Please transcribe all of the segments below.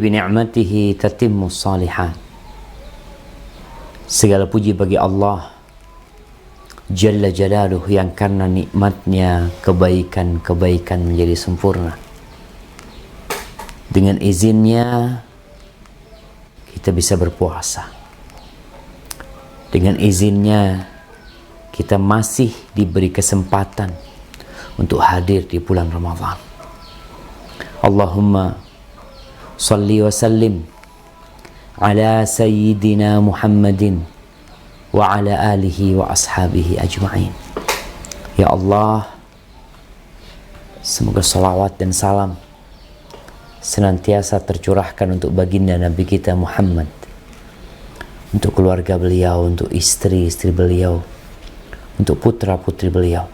bi ni'matihi tatimmus shalihat. Segala puji bagi Allah Jalla Jalaluh yang karena nikmatnya kebaikan-kebaikan menjadi sempurna. Dengan izinnya kita bisa berpuasa. Dengan izinnya kita masih diberi kesempatan untuk hadir di bulan Ramadan. Allahumma salli wa sallim ala sayyidina Muhammadin wa ala alihi wa ashabihi ajma'in. Ya Allah, semoga salawat dan salam senantiasa tercurahkan untuk baginda Nabi kita Muhammad, untuk keluarga beliau, untuk istri-istri beliau, untuk putra-putri beliau,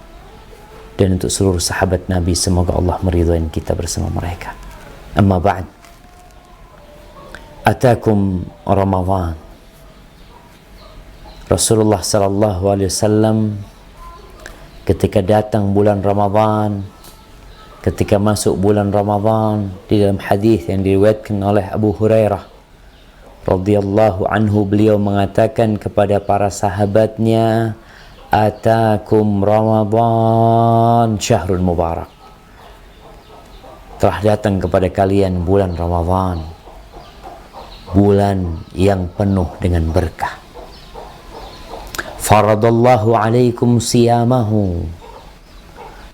dan untuk seluruh sahabat Nabi. Semoga Allah meridhai kita bersama mereka. Amma ba'd. Atakum Ramadan. Rasulullah sallallahu alaihi wasallam ketika datang bulan Ramadan, ketika masuk bulan Ramadan, di dalam hadis yang diriwayatkan oleh Abu Hurairah radhiyallahu anhu, beliau mengatakan kepada para sahabatnya, atakum Ramadan syahrul mubarak. Telah datang kepada kalian bulan Ramadan, bulan yang penuh dengan berkah. Faradallahu alaikum siyamahu,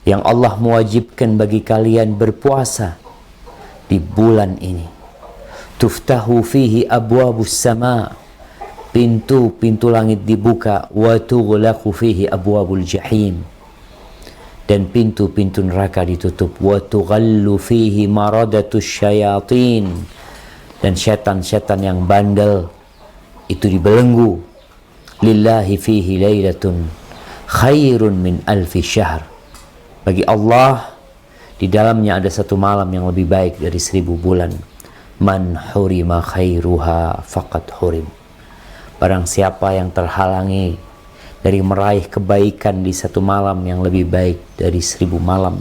yang Allah mewajibkan bagi kalian berpuasa di bulan ini. Tuftahu fihi abwabus sama, pintu-pintu langit dibuka. Wa tughlaqu fihi abwabul jahim, dan pintu-pintu neraka ditutup. Wa tughallu fihi maradatus syayatin, dan setan-setan yang bandel itu dibelenggu. Lillahi fihi lailatun khairun min alfi syahr, bagi Allah di dalamnya ada satu malam yang lebih baik dari 1000 bulan. Man hurima khairuha faqad hurim, barang siapa yang terhalangi dari meraih kebaikan di satu malam yang lebih baik dari 1000 malam,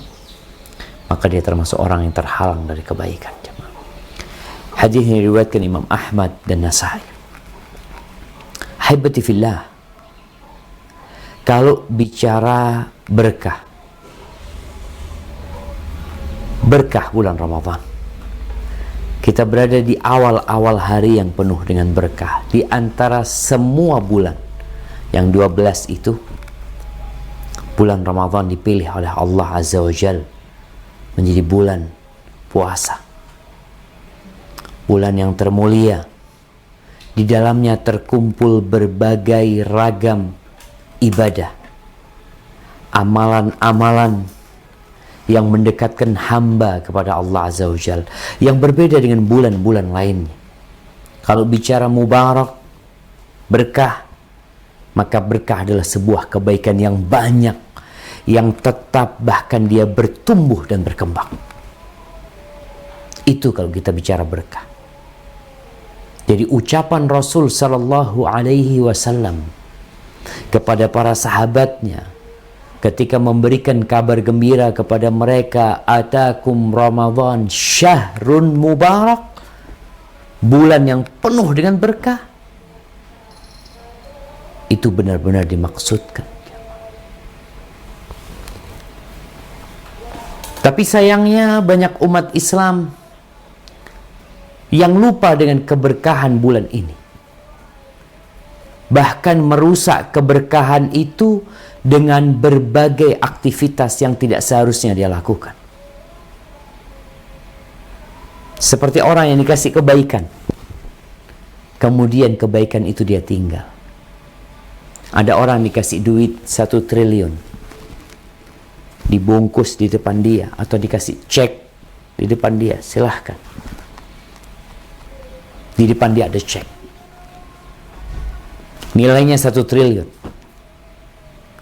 maka dia termasuk orang yang terhalang dari kebaikan. Hadis ini diriwayatkan Imam Ahmad dan Nasai. Haibati fillah, kalau bicara berkah bulan Ramadan, kita berada di awal-awal hari yang penuh dengan berkah. Di antara semua bulan yang 12 itu, bulan Ramadan dipilih oleh Allah Azza wa Jal menjadi bulan puasa, bulan yang termulia. Di dalamnya terkumpul berbagai ragam ibadah, amalan-amalan yang mendekatkan hamba kepada Allah Azza wa Jal, yang berbeda dengan bulan-bulan lainnya. Kalau bicara mubarak, berkah, maka berkah adalah sebuah kebaikan yang banyak, yang tetap, bahkan dia bertumbuh dan berkembang. Itu kalau kita bicara berkah. Jadi ucapan Rasul sallallahu alaihi wasallam kepada para sahabatnya ketika memberikan kabar gembira kepada mereka, atakum Ramadan syahrun mubarak, bulan yang penuh dengan berkah, itu benar-benar dimaksudkan. Tapi sayangnya banyak umat Islam yang lupa dengan keberkahan bulan ini, bahkan merusak keberkahan itu dengan berbagai aktivitas yang tidak seharusnya dia lakukan. Seperti orang yang dikasih kebaikan, kemudian kebaikan itu dia tinggal. Ada orang dikasih duit 1 triliun, dibungkus di depan dia, atau dikasih cek di depan dia, silahkan. Di depan dia ada cek, nilainya 1 triliun.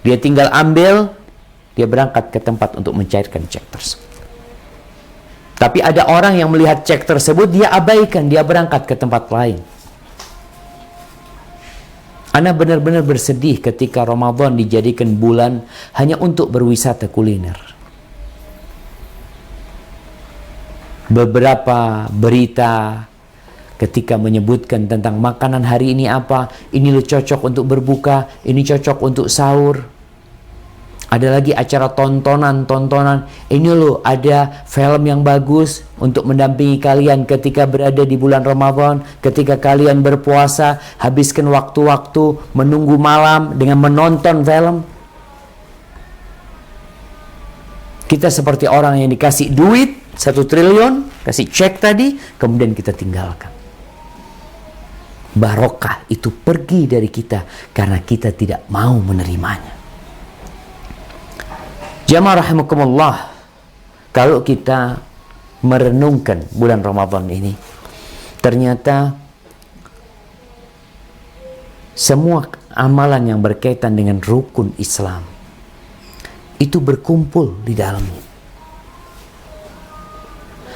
Dia tinggal ambil, dia berangkat ke tempat untuk mencairkan cek tersebut. Tapi ada orang yang melihat cek tersebut, dia abaikan, dia berangkat ke tempat lain. Ana benar-benar bersedih ketika Ramadan dijadikan bulan hanya untuk berwisata kuliner. Beberapa berita ketika menyebutkan tentang makanan hari ini apa, ini lo cocok untuk berbuka, ini cocok untuk sahur. Ada lagi acara tontonan, ini lo ada film yang bagus untuk mendampingi kalian ketika berada di bulan Ramadan, ketika kalian berpuasa, habiskan waktu-waktu menunggu malam dengan menonton film. Kita seperti orang yang dikasih duit 1 triliun, kasih cek tadi, kemudian kita tinggalkan. Barokah itu pergi dari kita karena kita tidak mau menerimanya. Jamaah rahimakumullah, kalau kita merenungkan bulan Ramadan ini, ternyata semua amalan yang berkaitan dengan rukun Islam itu berkumpul di dalamnya.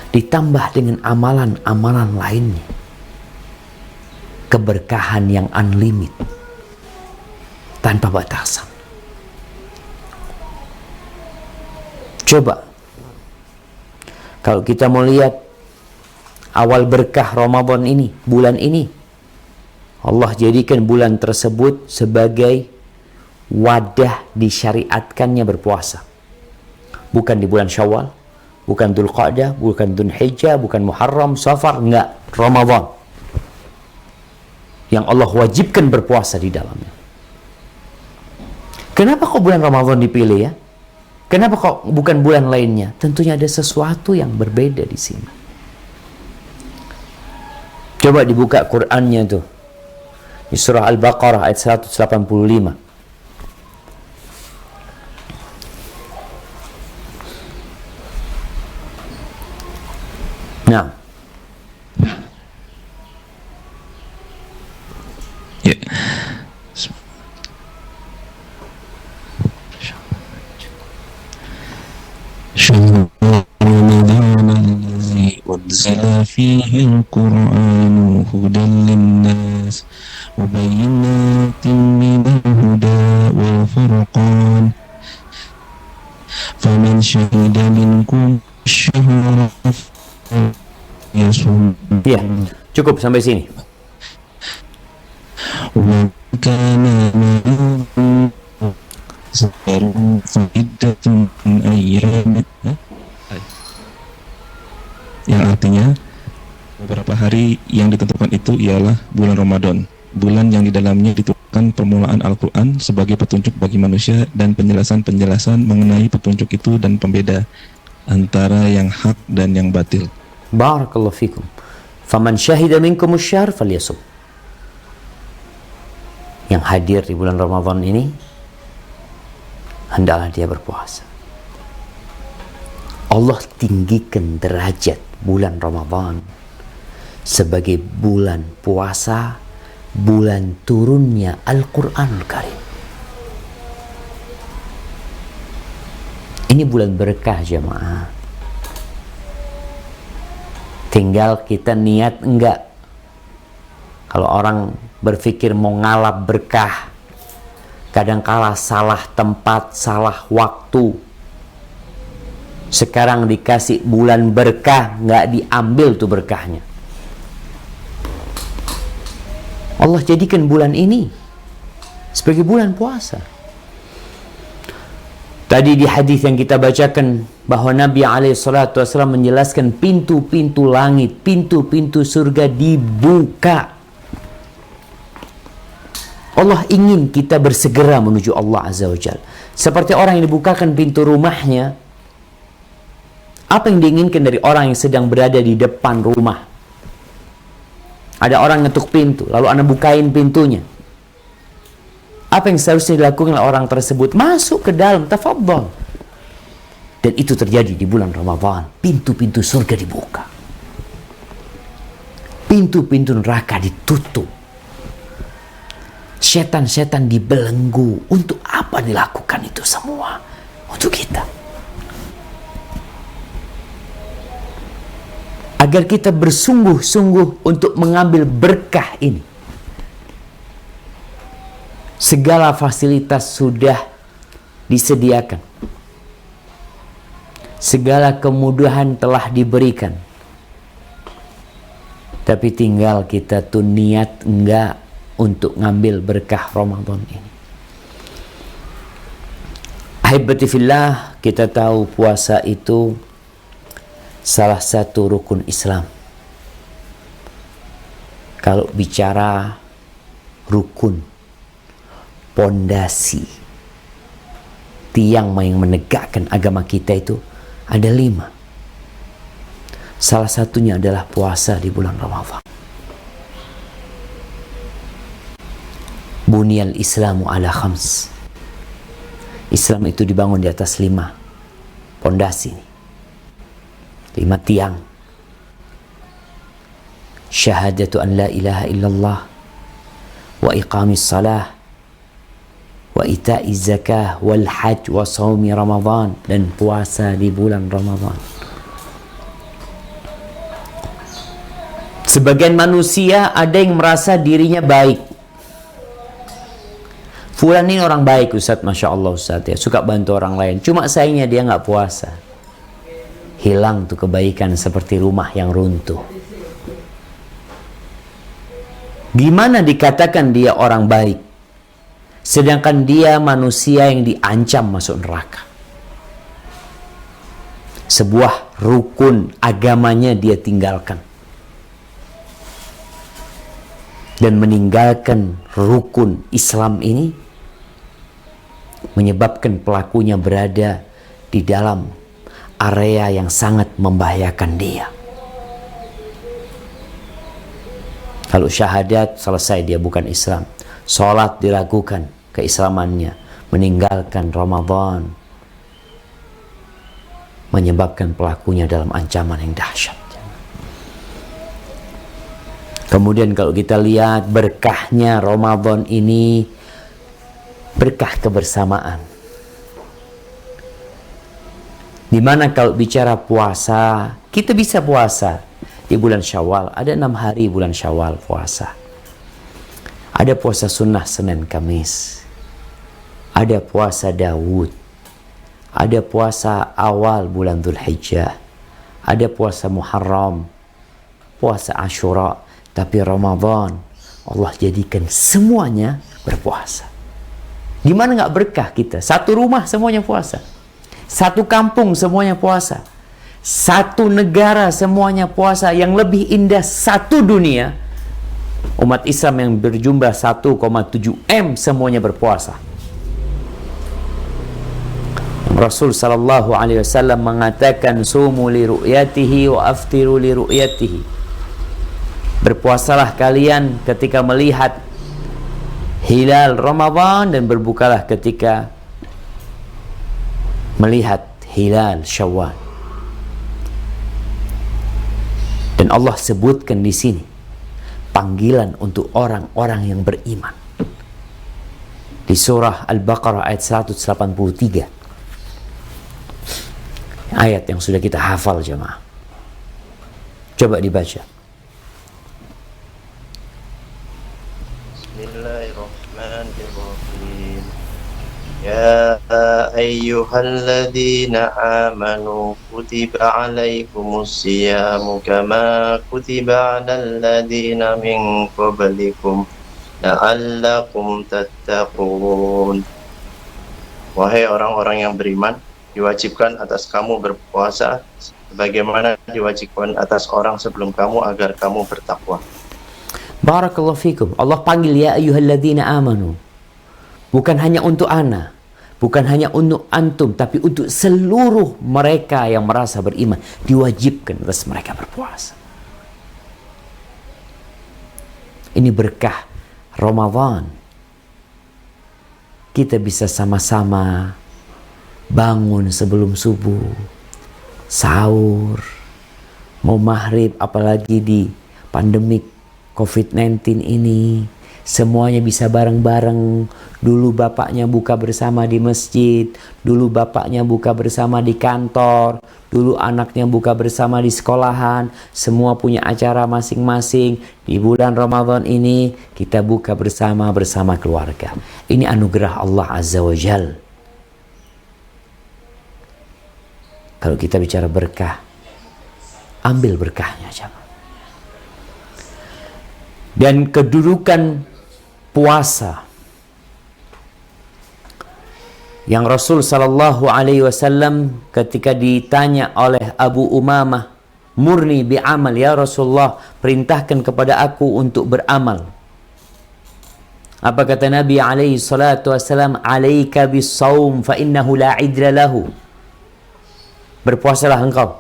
Ditambah dengan amalan-amalan lainnya. Keberkahan yang unlimited, tanpa batasan. Coba, kalau kita mau lihat awal berkah Ramadan ini, bulan ini, Allah jadikan bulan tersebut sebagai wadah disyariatkannya berpuasa. Bukan di bulan Syawal, bukan Dzulqa'dah, bukan Dzulhijjah, bukan Muharram, Safar, enggak, Ramadan. Yang Allah wajibkan berpuasa di dalamnya. Kenapa kok bulan Ramadan dipilih ya? Kenapa kok bukan bulan lainnya? Tentunya ada sesuatu yang berbeda di sini. Coba dibuka Qur'annya tuh. Di surah Al-Baqarah ayat 185. Nah. Ya. شهر رمضان الذي أنزل فيه القرآن هدى للناس وبينات من الهدى والفرقان فمن شهد منكم الشهر فليصم. Ya, cukup sampai sini. وكان معلوم sekarang faidatun ayyam, yang artinya beberapa hari yang ditentukan itu ialah bulan Ramadan, bulan yang di dalamnya diturunkan permulaan Al-Quran sebagai petunjuk bagi manusia dan penjelasan-penjelasan mengenai petunjuk itu dan pembeda antara yang hak dan yang batil. Barakallahu fikum. Faman syahida minkum asy-syahr falyasum. Yang hadir di bulan Ramadan ini, hendaklah dia berpuasa. Allah tinggikan derajat bulan Ramadan sebagai bulan puasa, bulan turunnya Al-Quranul Karim. Ini bulan berkah jemaah. Tinggal kita niat enggak. Kalau orang berpikir mau ngalap berkah, kadangkala salah tempat, salah waktu. Sekarang dikasih bulan berkah, nggak diambil tuh berkahnya. Allah jadikan bulan ini sebagai bulan puasa. Tadi di hadis yang kita bacakan bahwa Nabi SAW menjelaskan pintu-pintu langit, pintu-pintu surga dibuka. Allah ingin kita bersegera menuju Allah Azza wa Jalla. Seperti orang yang dibukakan pintu rumahnya. Apa yang diinginkan dari orang yang sedang berada di depan rumah? Ada orang ngetuk pintu, lalu Anda bukain pintunya. Apa yang seharusnya dilakukan oleh orang tersebut? Masuk ke dalam, tafadhal. Dan itu terjadi di bulan Ramadan. Pintu-pintu surga dibuka. Pintu-pintu neraka ditutup. Setan-setan dibelenggu. Untuk apa dilakukan itu semua? Untuk kita. Agar kita bersungguh-sungguh untuk mengambil berkah ini. Segala fasilitas sudah disediakan. Segala kemudahan telah diberikan. Tapi tinggal kita tuh niat enggak untuk ngambil berkah Ramadan ini. Ahibati fillah, kita tahu puasa itu salah satu rukun Islam. Kalau bicara rukun, pondasi, tiang yang menegakkan agama kita itu ada 5. Salah satunya adalah puasa di bulan Ramadan. Bunyal Islamu ala khams. Islam itu dibangun di atas 5 pondasi, 5 tiang. Syahadatu an la ilaha illallah, wa iqamis salah, wa ita'iz zakah, wal hajj, wa saumi Ramadan, dan puasa di bulan Ramadan. Sebagian manusia ada yang merasa dirinya baik. Fulan ini orang baik Ustaz, Masya Allah Ustaz ya, suka bantu orang lain. Cuma sayangnya dia nggak puasa. Hilang tuh kebaikan seperti rumah yang runtuh. Gimana dikatakan dia orang baik, sedangkan dia manusia yang diancam masuk neraka? Sebuah rukun agamanya dia tinggalkan. Dan meninggalkan rukun Islam ini menyebabkan pelakunya berada di dalam area yang sangat membahayakan dia. Kalau syahadat selesai, dia bukan Islam. Sholat diragukan keislamannya. Meninggalkan Ramadan menyebabkan pelakunya dalam ancaman yang dahsyat. Kemudian kalau kita lihat berkahnya Ramadan ini, berkah kebersamaan. Dimana kalau bicara puasa, kita bisa puasa di bulan Syawal. Ada 6 hari bulan Syawal puasa. Ada puasa sunnah Senin Kamis. Ada puasa Daud. Ada puasa awal bulan Dzulhijjah. Ada puasa Muharram. Puasa Asyura. Tapi Ramadan Allah jadikan semuanya berpuasa. Gimana nggak berkah kita? Satu rumah semuanya puasa. Satu kampung semuanya puasa. Satu negara semuanya puasa. Yang lebih indah, satu dunia, umat Islam yang berjumlah 1,7 M semuanya berpuasa. Rasul sallallahu alaihi wasallam mengatakan, sumu li ru'yatihi wa aftiru li ru'yatihi. Berpuasalah kalian ketika melihat hilal Ramadan dan berbukalah ketika melihat hilal Syawal. Dan Allah sebutkan di sini panggilan untuk orang-orang yang beriman. Di surah Al-Baqarah ayat 183. Ayat yang sudah kita hafal jemaah. Coba dibaca. Bismillahirrahmanirrahim. Ya ayyuhalladzina amanu kutiba alaikumus siyamu kama kutiba alal ladzina min qablikum la'allakum tattaqun. Wahai orang-orang yang beriman, diwajibkan atas kamu berpuasa sebagaimana diwajibkan atas orang sebelum kamu agar kamu bertakwa. Barakallahu fikum. Allah panggil ya ayyuhalladzina amanu. Bukan hanya untuk ana, bukan hanya untuk antum, tapi untuk seluruh mereka yang merasa beriman, diwajibkan atas mereka berpuasa. Ini berkah Ramadan. Kita bisa sama-sama bangun sebelum subuh, sahur, mau maghrib, apalagi di pandemik COVID-19 ini, semuanya bisa bareng-bareng. Dulu bapaknya buka bersama di masjid, dulu bapaknya buka bersama di kantor, dulu anaknya buka bersama di sekolahan, semua punya acara masing-masing. Di bulan Ramadan ini kita buka bersama keluarga. Ini anugerah Allah Azza wa Jal. Kalau kita bicara berkah, ambil berkahnya jemaah. Dan kedudukan puasa yang Rasul sallallahu alaihi wasallam ketika ditanya oleh Abu Umamah, "Murni bi'amal ya Rasulullah, perintahkan kepada aku untuk beramal." Apa kata Nabi alaihi salatu wasallam? "Alaika bis-shaum fa innahu la 'idla lahu." Berpuasalah engkau.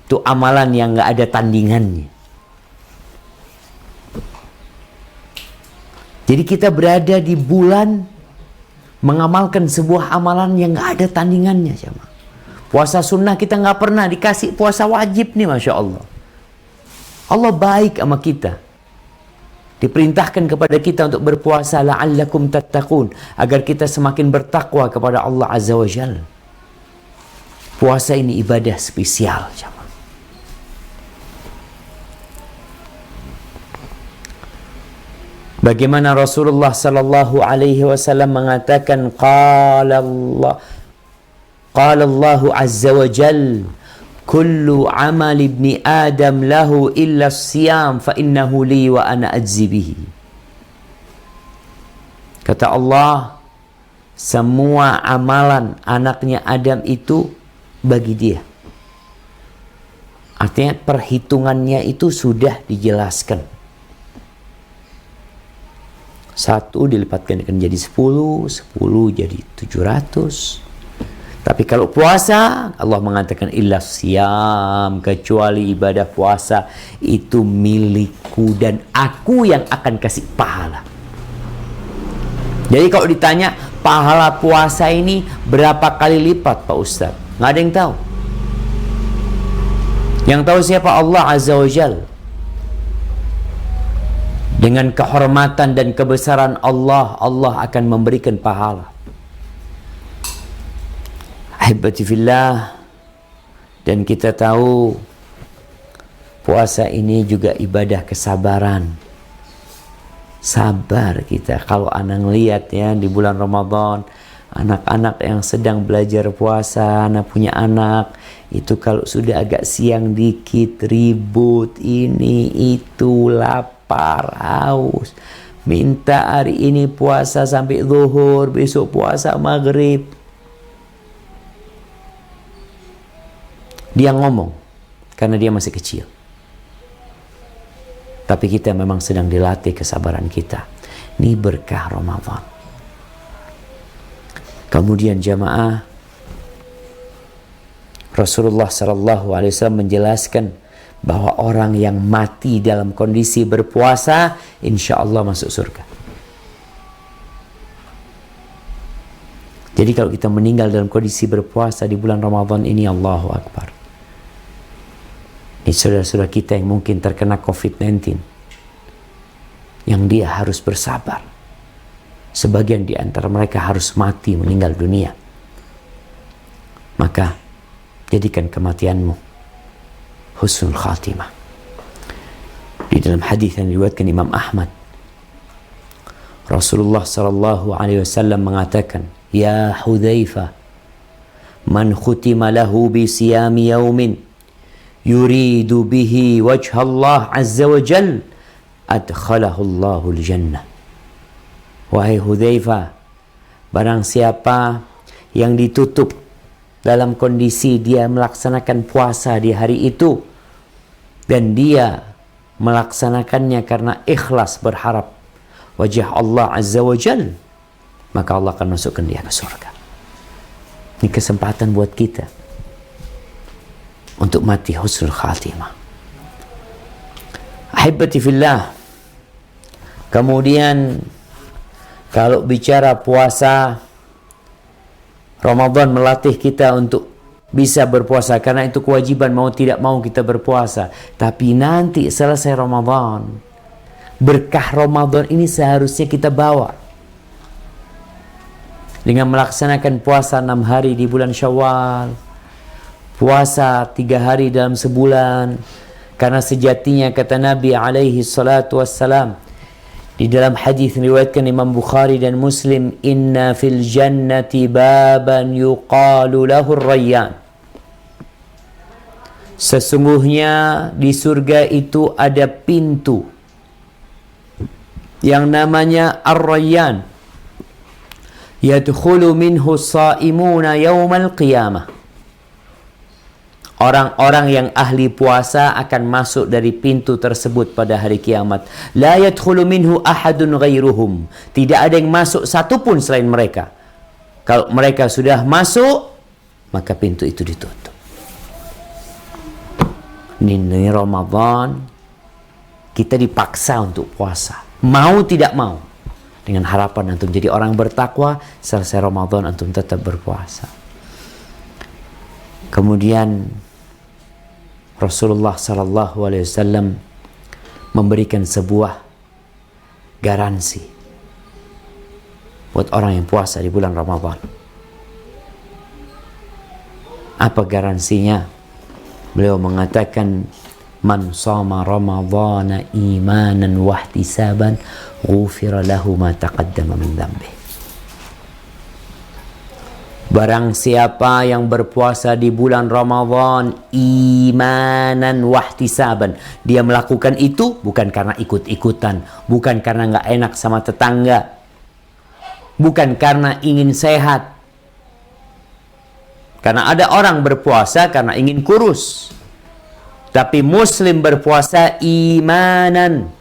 Itu amalan yang enggak ada tandingannya. Jadi kita berada di bulan mengamalkan sebuah amalan yang nggak ada tandingannya, jemaah. Puasa sunnah kita nggak pernah dikasih puasa wajib nih, masya Allah. Allah baik sama kita. Diperintahkan kepada kita untuk berpuasa la'allakum tattaqun, agar kita semakin bertakwa kepada Allah Azza wa Jalla. Puasa ini ibadah spesial, jemaah. Bagaimana Rasulullah sallallahu alaihi wasallam mengatakan, qala Allah azza wa jal, kullu amal ibni Adam lahu illa siyam fa innahu li wa ana ajzi bihi. Kata Allah, semua amalan anaknya Adam itu bagi dia. Artinya perhitungannya itu sudah dijelaskan. 1 dilipatkan jadi 10, 10 jadi 700. Tapi kalau puasa, Allah mengatakan illa siyam, kecuali ibadah puasa itu milikku dan aku yang akan kasih pahala. Jadi kalau ditanya pahala puasa ini berapa kali lipat Pak Ustaz? Nggak ada yang tahu. Yang tahu siapa? Allah Azza wa Jalla. Dengan kehormatan dan kebesaran Allah, Allah akan memberikan pahala. Ahibati fillah, dan kita tahu puasa ini juga ibadah kesabaran. Sabar kita. Kalau anak lihat ya di bulan Ramadan, anak-anak yang sedang belajar puasa, anak punya anak, itu kalau sudah agak siang dikit ribut ini itu, lapar, haus, minta hari ini puasa sampai zuhur, besok puasa maghrib. Dia ngomong karena dia masih kecil. Tapi kita memang sedang dilatih kesabaran kita. Ini berkah Ramadan. Kemudian jamaah, Rasulullah SAW menjelaskan bahwa orang yang mati dalam kondisi berpuasa, insya Allah masuk surga. Jadi kalau kita meninggal dalam kondisi berpuasa di bulan Ramadan ini, Allahu Akbar. Ini saudara-saudara kita yang mungkin terkena COVID-19, yang dia harus bersabar. Sebagian di antara mereka harus mati, meninggal dunia. Maka jadikan kematianmu husnul khatimah. Di dalam hadis yang diriwayatkan Imam Ahmad, Rasulullah sallallahu alaihi wasallam mengatakan, "Ya Hudzaifah, man khutima lahu bi siyami yaumin yuridu bihi wajha Allah azza wa jal, adkhalahu Allahul jannah." Wahai Hudzaifah, barang siapa yang ditutup dalam kondisi dia melaksanakan puasa di hari itu dan dia melaksanakannya karena ikhlas berharap wajah Allah azza wa jal, maka Allah akan masukkan dia ke surga. Ini kesempatan buat kita untuk mati husnul khatimah. Ahibati fillah. Kemudian kalau bicara puasa, Ramadan melatih kita untuk bisa berpuasa, karena itu kewajiban, mau tidak mau kita berpuasa. Tapi nanti selesai Ramadan, berkah Ramadan ini seharusnya kita bawa dengan melaksanakan puasa 6 hari di bulan Syawal, puasa 3 hari dalam sebulan. Karena sejatinya kata Nabi alaihi salatu wassalam di dalam hadis riwayatkan Imam Bukhari dan Muslim, inna fil jannati baban yuqalu lahu ar-rayyan. Sesungguhnya di surga itu ada pintu yang namanya Ar-Rayyan. Yadkhulu minhu as-sha'imuna yaumal qiyamah. Orang-orang yang ahli puasa akan masuk dari pintu tersebut pada hari kiamat. La yadkhulu minhu ahadun ghairuhum. Tidak ada yang masuk satupun selain mereka. Kalau mereka sudah masuk, maka pintu itu ditutup. Ini Ramadan, kita dipaksa untuk puasa. Mau tidak mau. Dengan harapan antum jadi orang bertakwa, selesai Ramadan antum tetap berpuasa. Kemudian Rasulullah SAW memberikan sebuah garansi buat orang yang puasa di bulan Ramadan. Apa garansinya? Beliau mengatakan, man shama ramadhana imanan wa ihtisaban ghufira lahu ma taqaddama min dhanbihi. Barang siapa yang berpuasa di bulan Ramadan imanan wa ihtisaban, dia melakukan itu bukan karena ikut-ikutan, bukan karena nggak enak sama tetangga, bukan karena ingin sehat. Karena ada orang berpuasa karena ingin kurus. Tapi Muslim berpuasa imanan.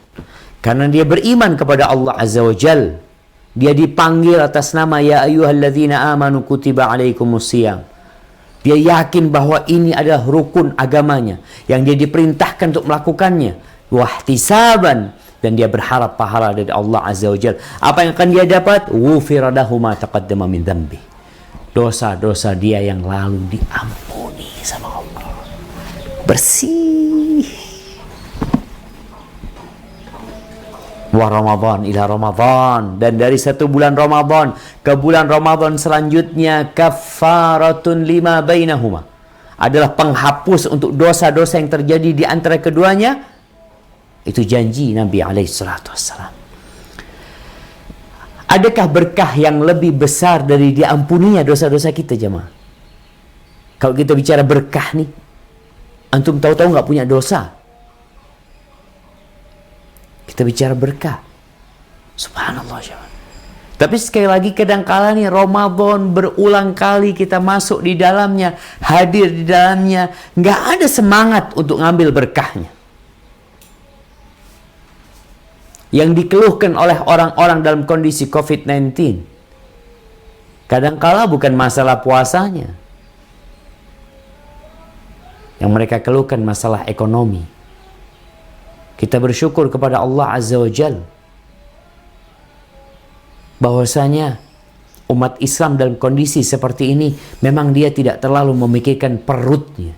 Karena dia beriman kepada Allah Azza wa Jal. Dia dipanggil atas nama ya ayyuhalladzina amanu kutiba alaikumusiyam. Dia yakin bahwa ini adalah rukun agamanya. Yang dia diperintahkan untuk melakukannya. Wahtisaban. Dan dia berharap pahala dari Allah Azza wa Jal. Apa yang akan dia dapat? Ghufira lahu ma taqaddama min dhanbihi. Dosa-dosa dia yang lalu diampuni sama Allah. Bersih. Wa Ramadan ila Ramadan. Dan dari satu bulan Ramadan ke bulan Ramadan selanjutnya kafaratun lima bainahuma. Adalah penghapus untuk dosa-dosa yang terjadi di antara keduanya. Itu janji Nabi SAW. Adakah berkah yang lebih besar dari diampuninya dosa-dosa kita, jemaah? Kalau kita bicara berkah nih, antum tahu-tahu nggak punya dosa. Kita bicara berkah. Subhanallah, jemaah. Tapi sekali lagi kadang-kala nih Ramadan berulang kali kita masuk di dalamnya, hadir di dalamnya, nggak ada semangat untuk ngambil berkahnya. Yang dikeluhkan oleh orang-orang dalam kondisi COVID-19 kadangkala bukan masalah puasanya. Yang mereka keluhkan masalah ekonomi. Kita bersyukur kepada Allah Azza wa Jal bahwasanya umat Islam dalam kondisi seperti ini memang dia tidak terlalu memikirkan perutnya.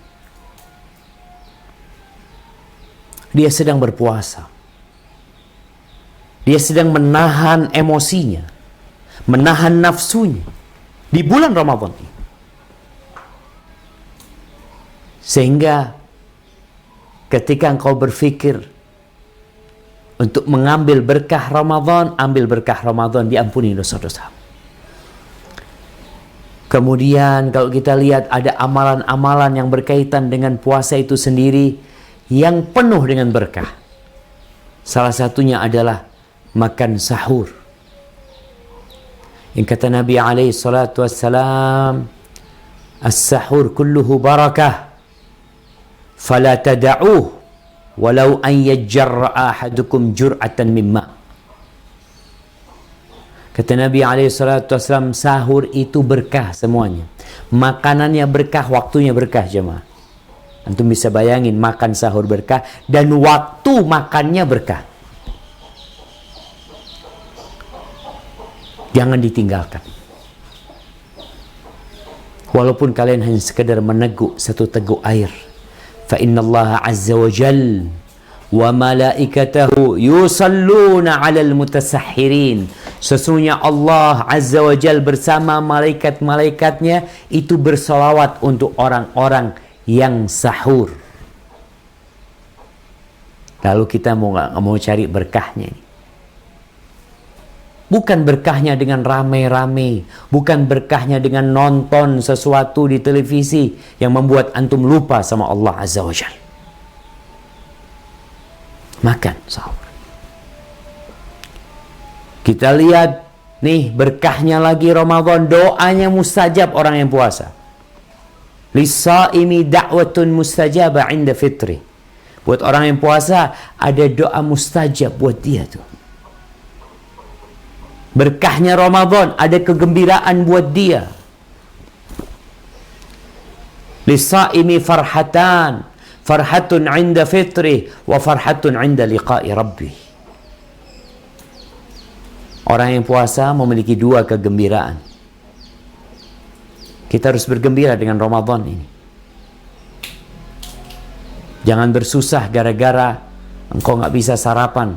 Dia sedang berpuasa. Dia sedang menahan emosinya, menahan nafsunya di bulan Ramadan ini. Sehingga ketika engkau berpikir untuk mengambil berkah Ramadan, ambil berkah Ramadan, diampuni dosa-dosa. Kemudian kalau kita lihat ada amalan-amalan yang berkaitan dengan puasa itu sendiri yang penuh dengan berkah. Salah satunya adalah makan sahur. Yang kata Nabi alaihi salatu wassalam, as-sahur kulluhu barakah fala tada'uh walau an yajjarra ahadukum jur'atan mimma. Kata Nabi alaihi salatu wassalam, sahur itu berkah semuanya. Makanannya berkah, waktunya berkah, jemaah. Antum bisa bayangin makan sahur berkah dan waktu makannya berkah. Jangan ditinggalkan. Walaupun kalian hanya sekedar meneguk satu teguk air. Fa innallaha azza wa jal wa malaikatahu yusalluna 'alal mutasahhirin. Sesungguhnya Allah azza wa jal bersama malaikat-malaikatnya itu bersolawat untuk orang-orang yang sahur. Lalu kita mau cari berkahnya ini. Bukan berkahnya dengan rame-rame, bukan berkahnya dengan nonton sesuatu di televisi yang membuat antum lupa sama Allah Azza wa Jalla. Makan, sahur. Kita lihat nih berkahnya lagi Ramadan, doanya mustajab orang yang puasa. Lisaimi da'watun mustajabah 'inda fitri. Buat orang yang puasa ada doa mustajab buat dia tuh. Berkahnya Ramadan, ada kegembiraan buat dia. Lisaimi farhatan, farhatun 'inda fitri wa farhatun 'inda liqa'i rabbih. Orang yang puasa memiliki dua kegembiraan. Kita harus bergembira dengan Ramadan ini. Jangan bersusah gara-gara engkau nggak bisa sarapan,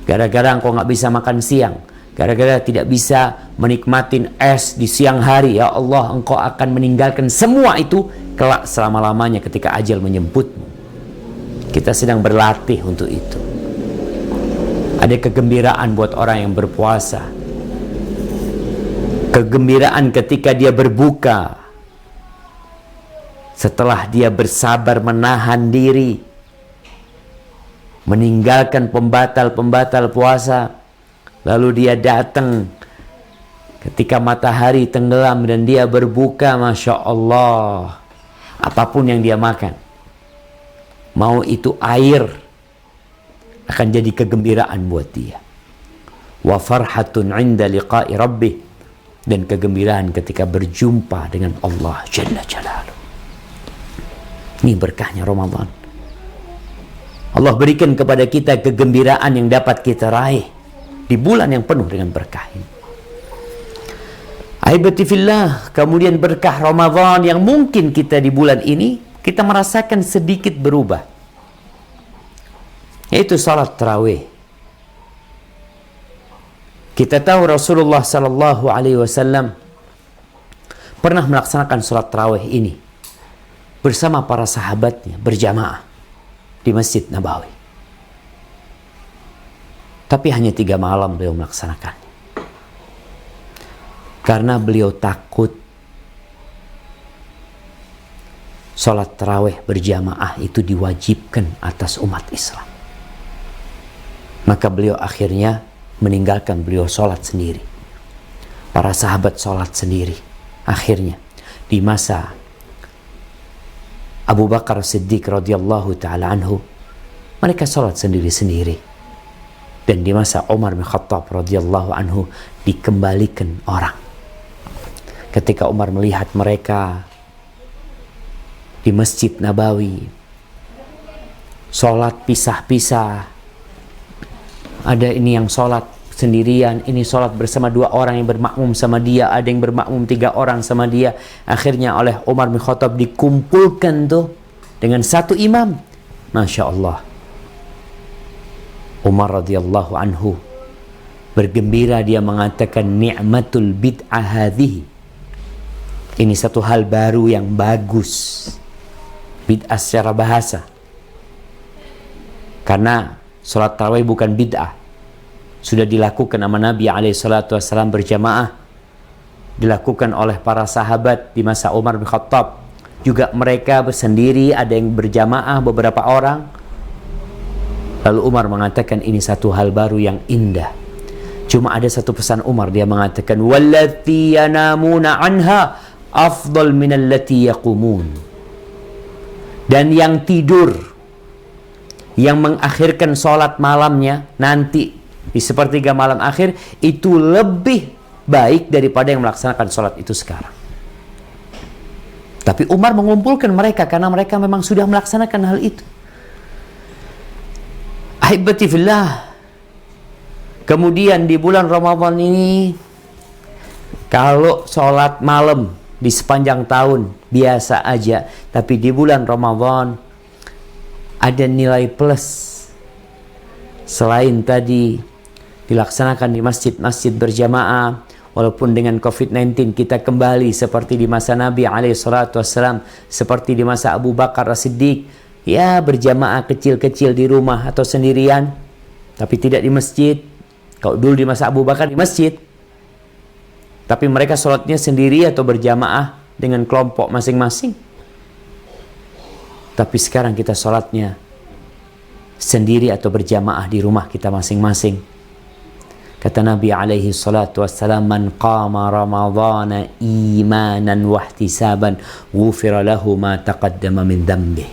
gara-gara engkau nggak bisa makan siang, gara-gara tidak bisa menikmatin es di siang hari. Ya Allah, engkau akan meninggalkan semua itu kelak selama-lamanya ketika ajal menjemputmu. Kita sedang berlatih untuk itu. Ada kegembiraan buat orang yang berpuasa. Kegembiraan ketika dia berbuka. Setelah dia bersabar menahan diri, meninggalkan pembatal-pembatal puasa, lalu dia datang ketika matahari tenggelam dan dia berbuka, Masya Allah. Apapun yang dia makan, mau itu air, akan jadi kegembiraan buat dia. Wa farhatun 'inda liqa'i rabbih, dan kegembiraan ketika berjumpa dengan Allah Jalla Jalaluhu. Ini berkahnya Ramadan. Allah berikan kepada kita kegembiraan yang dapat kita raih di bulan yang penuh dengan berkah ini. Ahibati fillah, kemudian berkah Ramadan yang mungkin kita di bulan ini kita merasakan sedikit berubah, yaitu salat tarawih. Kita tahu Rasulullah sallallahu alaihi wasallam pernah melaksanakan salat tarawih ini bersama para sahabatnya berjamaah di Masjid Nabawi. Tapi hanya 3 malam beliau melaksanakannya. Karena beliau takut salat tarawih berjamaah itu diwajibkan atas umat Islam. Maka beliau akhirnya meninggalkan, beliau sholat sendiri. Para sahabat sholat sendiri. Akhirnya di masa Abu Bakar Siddiq radhiyallahu ta'ala anhu, mereka sholat sendiri-sendiri. Dan di masa Umar bin Khattab radhiyallahu anhu dikembalikan orang. Ketika Umar melihat mereka di Masjid Nabawi sholat pisah-pisah, ada ini yang sholat sendirian, ini sholat bersama 2 orang yang bermakmum sama dia, ada yang bermakmum 3 orang sama dia. Akhirnya oleh Umar bin Khattab dikumpulkan tuh dengan 1 imam. Masya Allah, Umar radhiyallahu anhu bergembira, dia mengatakan ni'matul bid'ah hadhihi. Ini satu hal baru yang bagus. Bid'ah secara bahasa, karena sholat tarawih bukan bid'ah, sudah dilakukan sama Nabi SAW berjamaah, dilakukan oleh para sahabat di masa Umar bin Khattab, juga mereka bersendiri, ada yang berjamaah beberapa orang. Lalu Umar mengatakan ini satu hal baru yang indah. Cuma ada satu pesan Umar, dia mengatakan wallati yanamuna anha afdal minallati yaqumun. Dan yang tidur, yang mengakhirkan sholat malamnya nanti di sepertiga malam akhir, itu lebih baik daripada yang melaksanakan sholat itu sekarang. Tapi Umar mengumpulkan mereka karena mereka memang sudah melaksanakan hal itu. Ahibati fillah, kemudian di bulan Ramadan ini, kalau sholat malam di sepanjang tahun biasa aja, tapi di bulan Ramadan ada nilai plus. Selain tadi dilaksanakan di masjid-masjid berjamaah, walaupun dengan COVID-19 kita kembali seperti di masa Nabi SAW, seperti di masa Abu Bakar As-Siddiq, ya berjamaah kecil-kecil di rumah atau sendirian, tapi tidak di masjid. Kalau dulu di masa Abu Bakar di masjid, tapi mereka sholatnya sendiri atau berjamaah dengan kelompok masing-masing. Tapi sekarang kita sholatnya sendiri atau berjamaah di rumah kita masing-masing. Kata Nabi alaihi salatu wassalam, man qama ramadhana imanan wahtisaban ghufira lahu ma taqaddama min dhanbih.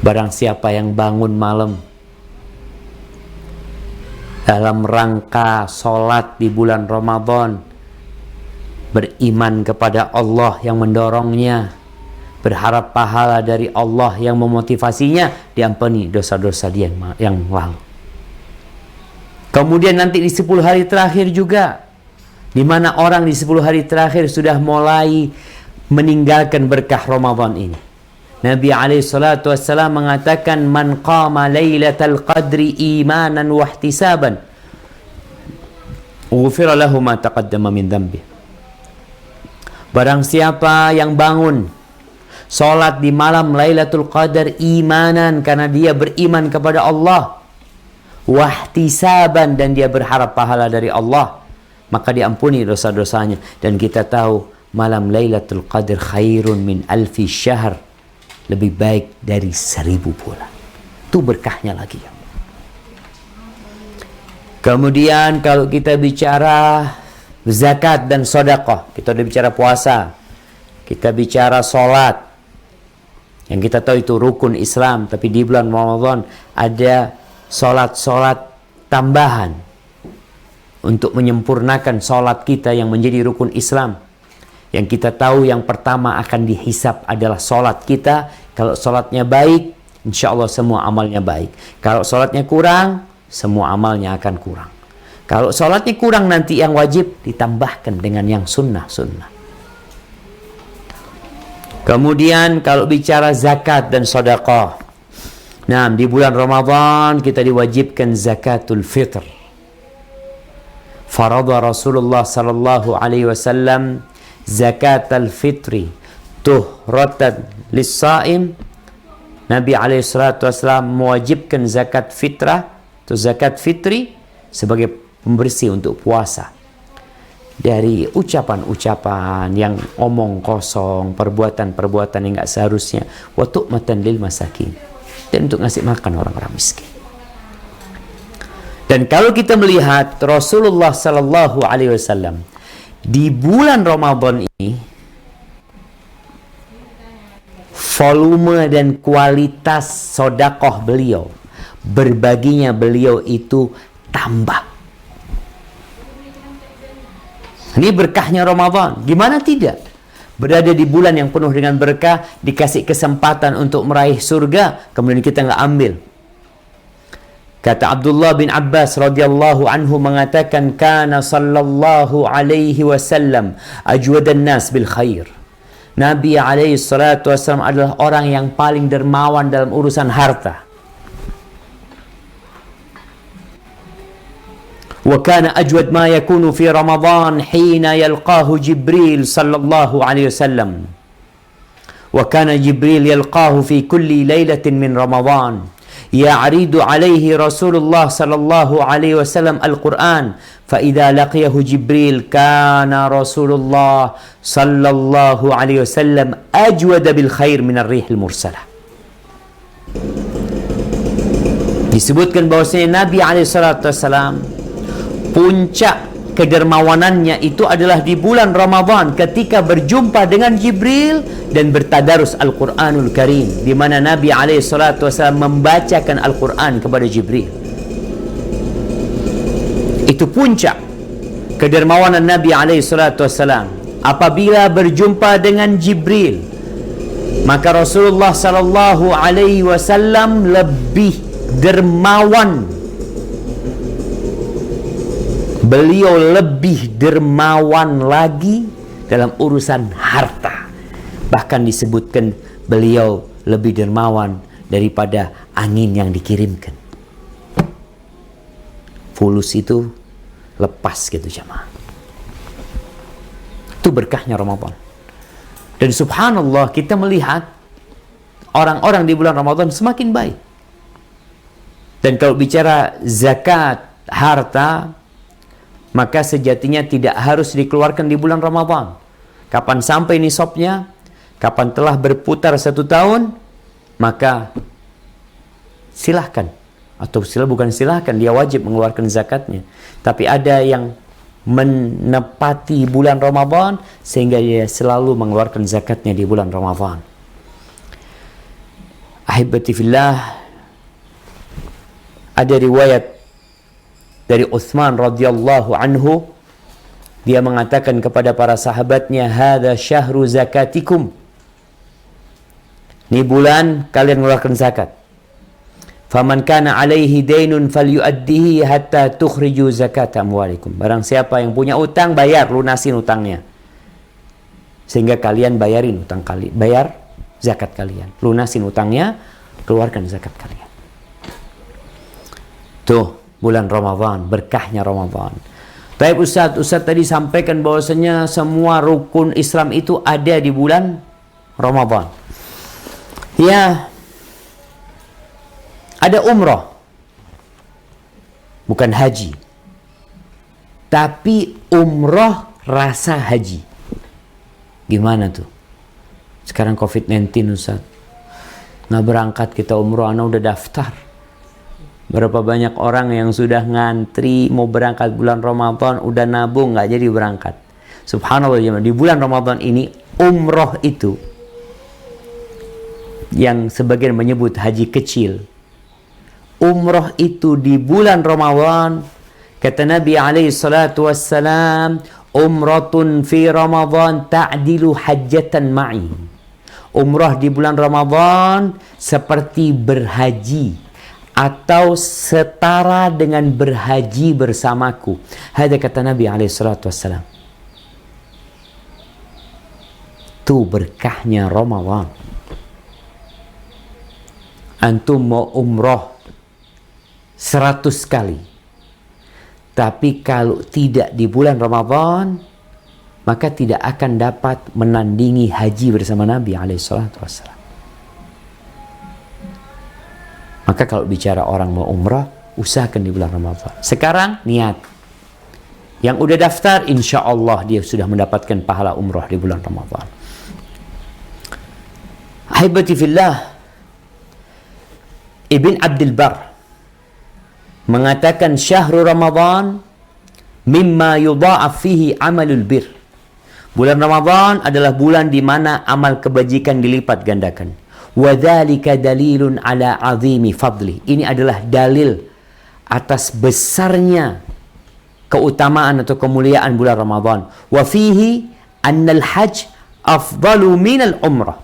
Barang siapa yang bangun malam dalam rangka sholat di bulan Ramadan, beriman kepada Allah yang mendorongnya, berharap pahala dari Allah yang memotivasinya, diampuni dosa-dosa dia yang lalu. Kemudian nanti di 10 hari terakhir juga, di mana orang di 10 hari terakhir sudah mulai meninggalkan berkah Ramadan ini. Nabi alaihissalatu wassalam mengatakan, man qama lailatal qadri imanan wahtisaban ghufira lahu ma taqaddama min dhanbi. Barang siapa yang bangun salat di malam Lailatul Qadar imanan, karena dia beriman kepada Allah, wahtisaban, dan dia berharap pahala dari Allah, maka diampuni dosa-dosanya. Dan kita tahu malam Lailatul Qadar khairun min alfi syahr, lebih baik dari 1000 bulan. Itu berkahnya lagi. Kemudian kalau kita bicara zakat dan sedekah, kita udah bicara puasa, kita bicara sholat, yang kita tahu itu rukun Islam. Tapi di bulan Ramadan ada sholat-sholat tambahan untuk menyempurnakan sholat kita yang menjadi rukun Islam. Yang kita tahu yang pertama akan dihisap adalah sholat kita. Kalau sholatnya baik, insya Allah semua amalnya baik. Kalau sholatnya kurang, semua amalnya akan kurang. Kalau sholatnya kurang, nanti yang wajib ditambahkan dengan yang sunnah-sunnah. Kemudian kalau bicara zakat dan sedekah, nah di bulan Ramadan kita diwajibkan zakatul fitr. Farada Rasulullah sallallahu alaihi wasallam zakatul fitri tuhratan lis-saim. Nabi alaihi salatu wasallam mewajibkan zakat fitrah atau zakat fitri sebagai pembersih untuk puasa dari ucapan-ucapan yang omong kosong, perbuatan-perbuatan yang enggak seharusnya, wa tu'matan lil masakin, dan untuk ngasih makan orang-orang miskin. Dan kalau kita melihat Rasulullah sallallahu alaihi wasallam di bulan Ramadan ini, volume dan kualitas sedekah beliau, berbaginya beliau itu tambah. Ini berkahnya Ramadan. Gimana tidak? Berada di bulan yang penuh dengan berkah, dikasih kesempatan untuk meraih surga, kemudian kita nggak ambil. Kata Abdullah bin Abbas radhiyallahu anhu mengatakan, kana sallallahu alaihi wasallam ajwadan nas bil khair. Nabi alaihi salatu wasallam adalah orang yang paling dermawan dalam urusan harta. وكان أجود ما يكون في رمضان حين يلقاه جبريل صلى الله عليه وسلم وكان جبريل يلقاه في كل ليلة من رمضان يعرض عليه رسول الله صلى الله عليه وسلم القرآن فإذا لقيه جبريل كان رسول الله صلى الله عليه وسلم أجود بالخير من الريح المرسلة. Disebutkan bahwasanya Nabi alaihi salatu wasallam puncak kedermawanannya itu adalah di bulan Ramadan ketika berjumpa dengan Jibril dan bertadarus Al-Quranul Karim, di mana Nabi alaihissalatu wassalam membacakan Al-Quran kepada Jibril. Itu puncak kedermawanan Nabi alaihissalatu wassalam. Apabila berjumpa dengan Jibril, maka Rasulullah sallallahu alaihi wasallam lebih dermawan. Beliau lebih dermawan lagi dalam urusan harta. Bahkan disebutkan beliau lebih dermawan daripada angin yang dikirimkan. Fulus itu lepas gitu jemaah. Itu berkahnya Ramadan. Dan subhanallah kita melihat orang-orang di bulan Ramadan semakin baik. Dan kalau bicara zakat harta, maka sejatinya tidak harus dikeluarkan di bulan Ramadan. Kapan sampai nisabnya, kapan telah berputar 1 tahun, maka silahkan. Atau bukan silahkan, dia wajib mengeluarkan zakatnya. Tapi ada yang menepati bulan Ramadan sehingga dia selalu mengeluarkan zakatnya di bulan Ramadan. Ahibati fillah, ada riwayat dari Utsman radhiyallahu anhu, dia mengatakan kepada para sahabatnya, hadza syahru zakatikum, ini bulan kalian mengeluarkan zakat. Faman kana alaihi dainun falyuaddihi hatta tukhriju zakat amwalikum. Barang siapa yang punya utang, bayar, lunasin utangnya. Sehingga kalian bayarin utang kalian, bayar zakat kalian. Lunasin utangnya, keluarkan zakat kalian. Tuh, bulan Ramadan, berkahnya Ramadan. Baik Ustaz tadi sampaikan bahwasanya semua rukun Islam itu ada di bulan Ramadan. Ya, ada umrah, bukan haji, tapi umrah rasa haji. Gimana tuh? Sekarang COVID-19 Ustaz, nggak berangkat kita umrah, anak udah daftar. Berapa banyak orang yang sudah ngantri mau berangkat bulan Ramadan, udah nabung nggak jadi berangkat. Subhanallah, di bulan Ramadan ini umrah itu yang sebagian menyebut haji kecil. Umrah itu di bulan Ramadan, kata Nabi alaihi salatu wassalam, umratun fi Ramadan ta'dilu hajjatan ma'i. Umrah di bulan Ramadan seperti berhaji atau setara dengan berhaji bersamaku. Hada kata Nabi alaihi salatu wassalam. Itu berkahnya Ramadan. Antum mau umrah 100 kali, tapi kalau tidak di bulan Ramadan, maka tidak akan dapat menandingi haji bersama Nabi alaihissalam. Maka kalau bicara orang mau umrah, usahakan di bulan Ramadan. Sekarang niat. Yang udah daftar, insya Allah dia sudah mendapatkan pahala umrah di bulan Ramadan. Ahibati fillah, Ibn Abdul Bar mengatakan syahrul Ramadan mimma yudha'af fihi amalul bir. Bulan Ramadan adalah bulan di mana amal kebajikan dilipat gandakan. Wa dzalika dalilun ala 'azimi fadli. Ini adalah dalil atas besarnya keutamaan atau kemuliaan bulan Ramadan. Wa fihi annal hajj afdalu minal umrah.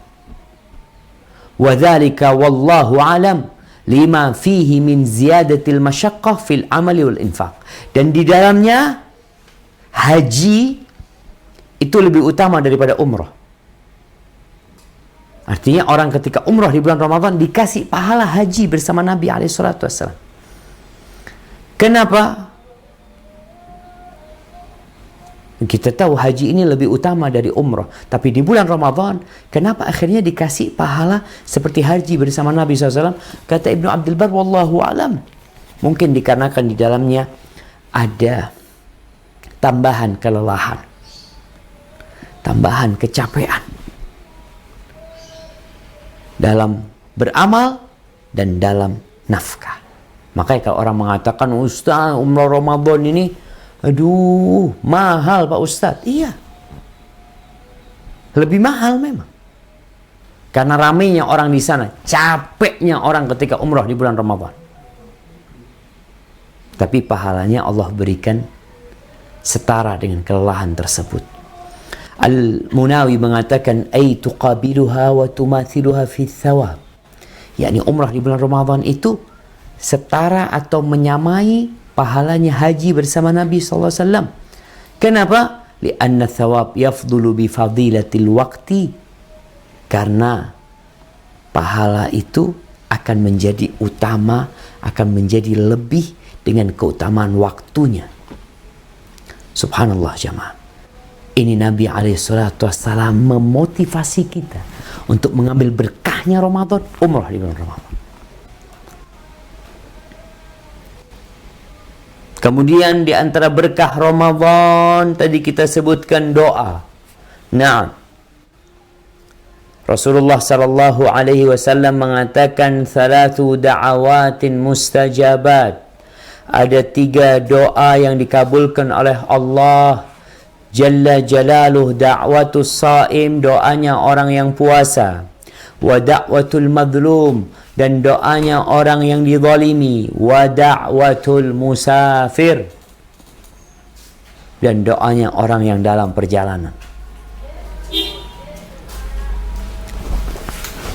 Wa dzalika wallahu alam lima fihi min ziyadatil masyaqqah fil amali wal infaq. Dan di dalamnya haji itu lebih utama daripada umrah. Artinya orang ketika umrah di bulan Ramadan dikasih pahala haji bersama Nabi alaihissalatu wassalam. Kenapa? Kita tahu haji ini lebih utama dari umrah. Tapi di bulan Ramadan, kenapa akhirnya dikasih pahala seperti haji bersama Nabi SAW? Kata Ibnu Abdul Bar, wallahu alam. Mungkin dikarenakan di dalamnya ada tambahan kelelahan, tambahan kecapean dalam beramal dan dalam nafkah. Makanya kalau orang mengatakan, Ustaz, umrah Ramadan ini aduh, mahal Pak Ustadz. Iya. Lebih mahal memang. Karena ramainya orang di sana, capeknya orang ketika umrah di bulan Ramadan. Tapi pahalanya Allah berikan setara dengan kelelahan tersebut. Al-Munawi mengatakan, ay tuqabiluha wa tumathiluha fi thawab. yakni umrah di bulan Ramadan itu setara atau menyamai pahalanya haji bersama Nabi SAW. Kenapa? Lianna thawab yafdulu bi fadilatil waqti. Karena pahala itu akan menjadi utama, akan menjadi lebih dengan keutamaan waktunya. Subhanallah jamaah. Ini Nabi SAW memotivasi kita untuk mengambil berkahnya Ramadan, umrah di bulan Ramadan. Kemudian di antara berkah Ramadan tadi kita sebutkan doa. Nah, Rasulullah sallallahu alaihi wasallam mengatakan salatu da'awatin mustajabat. Ada 3 doa yang dikabulkan oleh Allah Jalla Jalaluh. Da'watus saim, doanya orang yang puasa. Wa da'watul madlum, dan doanya orang yang dizalimi. Wa da'watul musafir, dan doanya orang yang dalam perjalanan.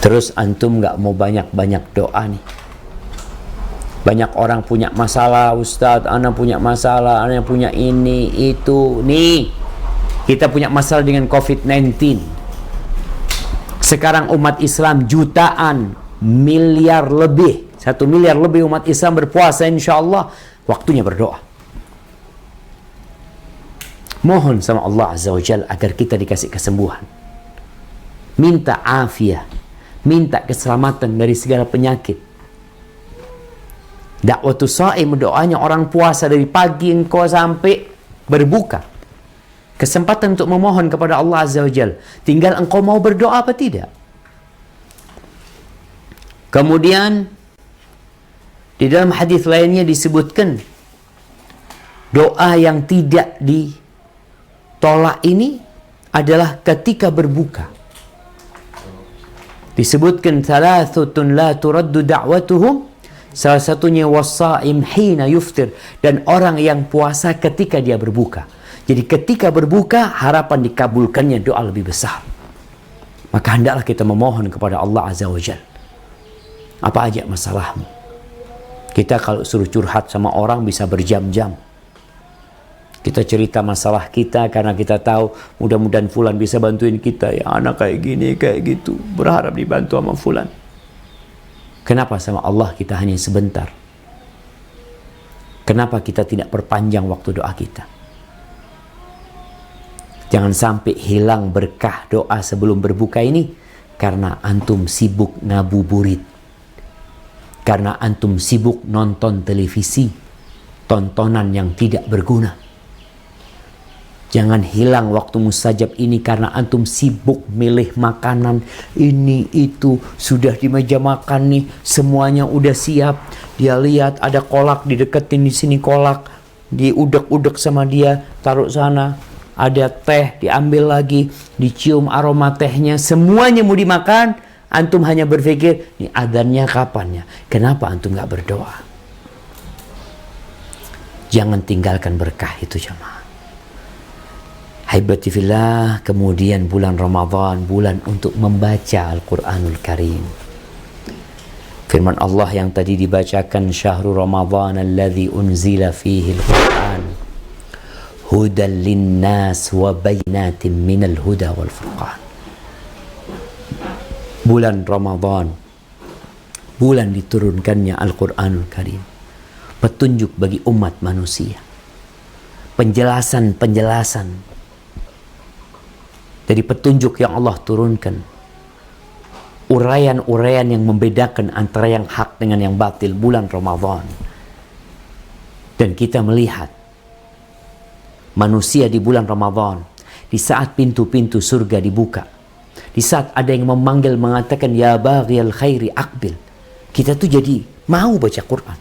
Terus antum gak mau banyak-banyak doa nih. Banyak orang punya masalah, Ustadz, ana punya masalah, ana punya ini, itu. Nih, kita punya masalah dengan COVID-19. Sekarang umat Islam jutaan, miliar lebih, 1 miliar lebih umat Islam berpuasa. Insya Allah waktunya berdoa. Mohon sama Allah Azza wa Jalla agar kita dikasih kesembuhan. Minta afiat, minta keselamatan dari segala penyakit. Da'watus shaim, doanya orang puasa dari pagi engkau sampai berbuka. Kesempatan untuk memohon kepada Allah Azza wa Jalla. Tinggal engkau mau berdoa apa tidak. Kemudian di dalam hadis lainnya disebutkan doa yang tidak ditolak ini adalah ketika berbuka. Disebutkan thalathutun la turaddu da'watuhum. Salah satunya wasaim hina yuftir, dan orang yang puasa ketika dia berbuka. Jadi ketika berbuka harapan dikabulkannya doa lebih besar. Maka hendaklah kita memohon kepada Allah Azza wa Jalla. Apa aja masalahmu? Kita kalau suruh curhat sama orang bisa berjam-jam. Kita cerita masalah kita karena kita tahu mudah-mudahan fulan bisa bantuin kita. Ya anak kayak gini, kayak gitu. Berharap dibantu sama fulan. Kenapa sama Allah kita hanya sebentar? Kenapa kita tidak perpanjang waktu doa kita? Jangan sampai hilang berkah doa sebelum berbuka ini karena antum sibuk ngabuburit. Karena antum sibuk nonton televisi, tontonan yang tidak berguna. Jangan hilang waktu mustajab ini karena antum sibuk milih makanan ini itu. Sudah di meja makan nih, semuanya udah siap. Dia lihat ada kolak, dideketin di sini kolak, diudek-udek sama dia, taruh sana. Ada teh, diambil lagi, dicium aroma tehnya, semuanya mau dimakan. Antum hanya berpikir, ini adzannya kapannya? Kenapa antum gak berdoa? Jangan tinggalkan berkah itu jemaah. Haibati fillah, kemudian bulan Ramadan, bulan untuk membaca Al-Quranul Karim. Firman Allah yang tadi dibacakan, Syahrul Ramadan alladzi unzila fihi Al-Quran hudan linnas wa bainatin minal huda wal furqan. Bulan Ramadan, bulan diturunkannya Al-Quranul Karim, petunjuk bagi umat manusia, penjelasan-penjelasan dari petunjuk yang Allah turunkan, uraian-uraian yang membedakan antara yang hak dengan yang batil. Bulan Ramadan, dan kita melihat manusia di bulan Ramadan, di saat pintu-pintu surga dibuka, di saat ada yang memanggil mengatakan ya baghiyal khairi aqbil, kita tuh jadi mau baca Quran.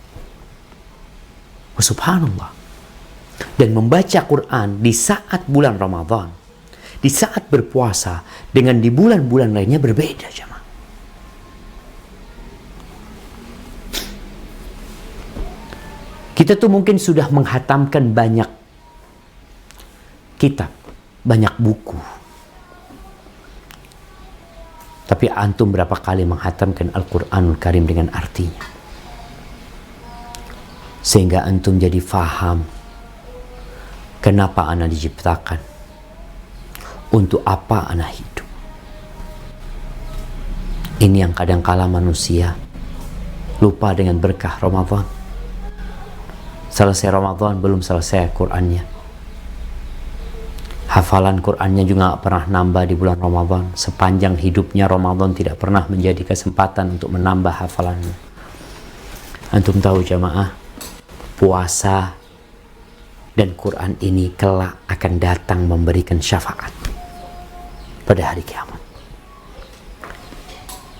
Subhanallah. Dan membaca Quran di saat bulan Ramadan, di saat berpuasa, dengan di bulan-bulan lainnya berbeda jemaah. Kita tuh mungkin sudah menghatamkan banyak kitab, banyak buku. Tapi antum berapa kali menghatamkan Al-Quranul Karim dengan artinya? Sehingga antum jadi faham kenapa ana diciptakan. Untuk apa anak hidup? Ini yang kadangkala manusia lupa dengan berkah Ramadan. Selesai Ramadan belum selesai Qur'annya. Hafalan Qur'annya juga gak pernah nambah di bulan Ramadan. Sepanjang hidupnya Ramadan tidak pernah menjadi kesempatan untuk menambah hafalannya. Antum tahu jamaah, puasa Dan Quran ini kelak akan datang memberikan syafaat pada hari kiamat.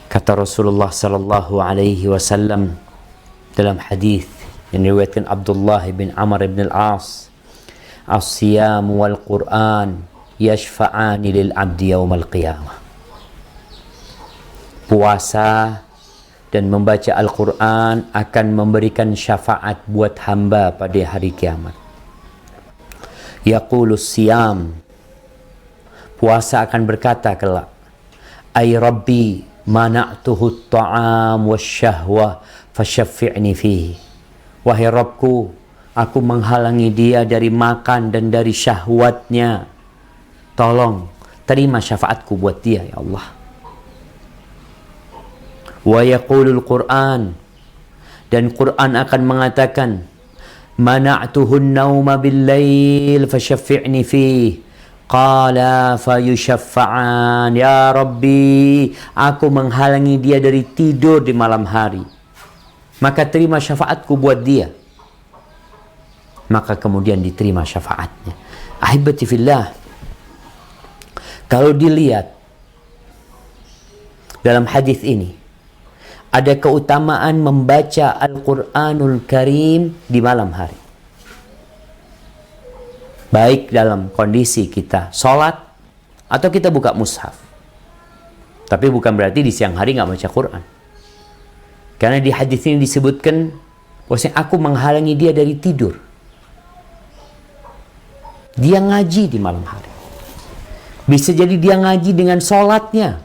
Kata Rasulullah sallallahu alaihi wasallam dalam hadis yang diriwayatkan Abdullah bin Amr bin Al-As, "As-siyam wal Quran yashfa'ani lil 'abdi yaumal qiyamah." Puasa dan membaca Al-Quran akan memberikan syafaat buat hamba pada hari kiamat. Yaqulus siyam, puasa akan berkata kelak, "Ay Rabbi, mana'tuhu at-ta'am wasyahwa fasyaffi'ni fihi." Wahai Rabbku, aku menghalangi dia dari makan dan dari syahwatnya. Tolong terima syafaatku buat dia ya Allah. Wa yaqulul Qur'an, dan Quran akan mengatakan, "Mana'tuhu an-nauma bil-lail fasyaffi'ni fihi." Qala fayushaffa'an, ya Rabbi, aku menghalangi dia dari tidur di malam hari, maka terima syafaatku buat dia. Maka kemudian diterima syafaatnya. Ahibati fillah, kalau dilihat dalam hadis ini, ada keutamaan membaca Al-Quranul Karim di malam hari. Baik dalam kondisi kita sholat atau kita buka mushaf. Tapi bukan berarti di siang hari nggak baca Quran. Karena di hadis ini disebutkan bahwasanya aku menghalangi dia dari tidur. Dia ngaji di malam hari. Bisa jadi dia ngaji dengan sholatnya.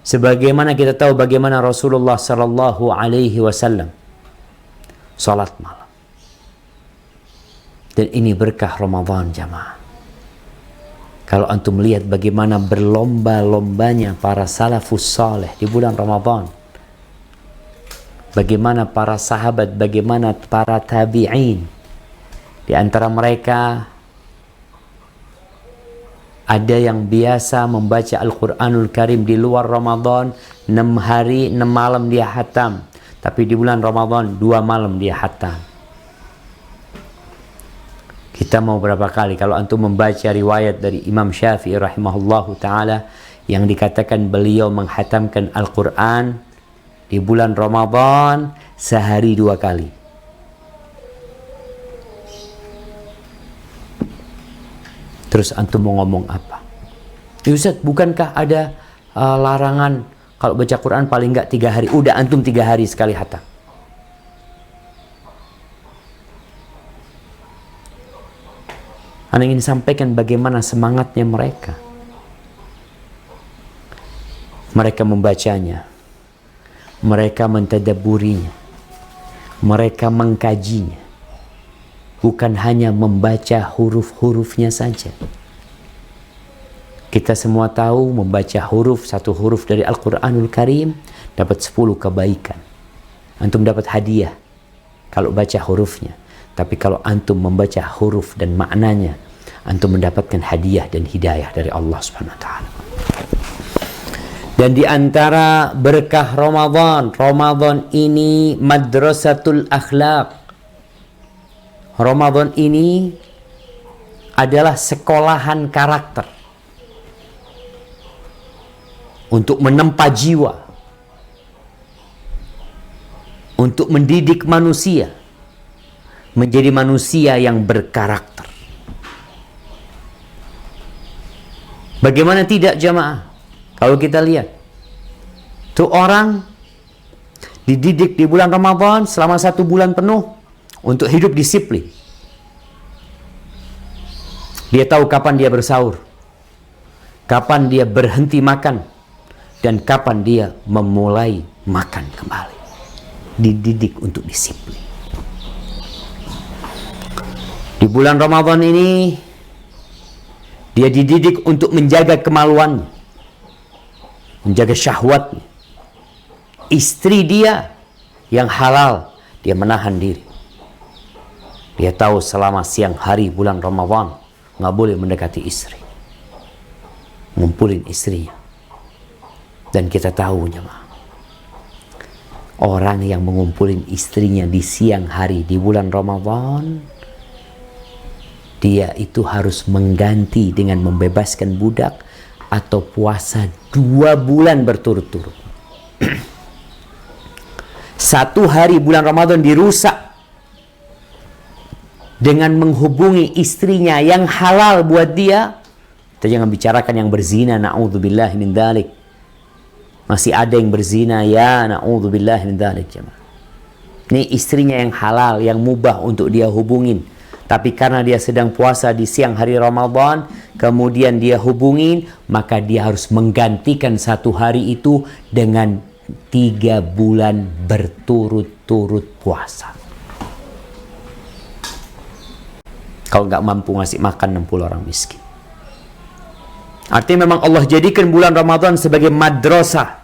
Sebagaimana kita tahu bagaimana Rasulullah Sallallahu Alaihi Wasallam sholat malam. Dan ini berkah Ramadan jamaah. Kalau antum lihat bagaimana berlomba-lombanya para salafus saleh di bulan Ramadan. Bagaimana para sahabat, bagaimana para tabi'in. Di antara mereka ada yang biasa membaca Al-Quranul Karim di luar Ramadan 6 hari 6 malam dia hatam. Tapi di bulan Ramadan 2 malam dia hatam. Kita mau berapa kali kalau antum membaca riwayat dari Imam Syafi'i rahimahullahu ta'ala yang dikatakan beliau menghatamkan Al-Quran di bulan Ramadan sehari 2 kali. Terus antum mau ngomong apa? Ustaz, bukankah ada larangan kalau baca Quran paling enggak 3 hari? Udah antum 3 hari sekali hatam. Anda ingin sampaikan bagaimana semangatnya mereka. Mereka membacanya. Mereka mentadabburinya. Mereka mengkajinya. Bukan hanya membaca huruf-hurufnya saja. Kita semua tahu membaca satu huruf dari Al-Quranul Karim dapat 10 kebaikan. Antum dapat hadiah kalau baca hurufnya. Tapi kalau antum membaca huruf dan maknanya, antum mendapatkan hadiah dan hidayah dari Allah Subhanahu wa taala. Dan di antara berkah Ramadan ini madrasatul akhlak. Ramadan ini adalah sekolahan karakter untuk menempa jiwa, untuk mendidik manusia menjadi manusia yang berkarakter. Bagaimana tidak jamaah? Kalau kita lihat tuh orang dididik di bulan Ramadan selama 1 bulan penuh untuk hidup disiplin. Dia tahu kapan dia bersahur, kapan dia berhenti makan, dan kapan dia memulai makan kembali. Dididik untuk disiplin. Di bulan Ramadan ini dia dididik untuk menjaga kemaluannya, menjaga syahwatnya. Istri dia yang halal, dia menahan diri. Dia tahu selama siang hari bulan Ramadan nggak boleh mendekati istri, ngumpulin istrinya. Dan kita tahu jemaah, orang yang mengumpulin istrinya di siang hari di bulan Ramadan dia itu harus mengganti dengan membebaskan budak atau puasa 2 bulan berturut-turut. 1 hari bulan Ramadan dirusak dengan menghubungi istrinya yang halal buat dia. Kita jangan bicarakan yang berzina, na'udzubillah min dzalik. Masih ada yang berzina, ya na'udzubillah min dzalik, jemaah. Ini istrinya yang halal, yang mubah untuk dia hubungin. Tapi karena dia sedang puasa di siang hari Ramadan, kemudian dia hubungin, maka dia harus menggantikan 1 hari itu dengan 3 bulan berturut-turut puasa. Kalau nggak mampu ngasih makan 60 orang miskin. Artinya memang Allah jadikan bulan Ramadan sebagai madrasah,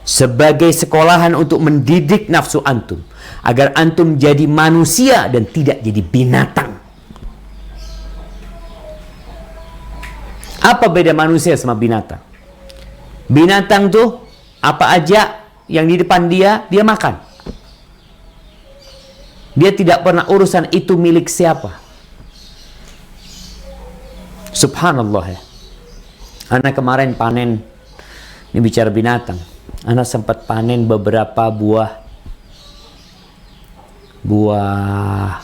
sebagai sekolahan untuk mendidik nafsu antum, agar antum jadi manusia dan tidak jadi binatang. Apa beda manusia sama binatang? Binatang tuh apa aja yang di depan dia, dia makan. Dia tidak pernah urusan itu milik siapa. Subhanallah ya. Anak kemarin panen, ini bicara binatang. Anak sempat panen beberapa buah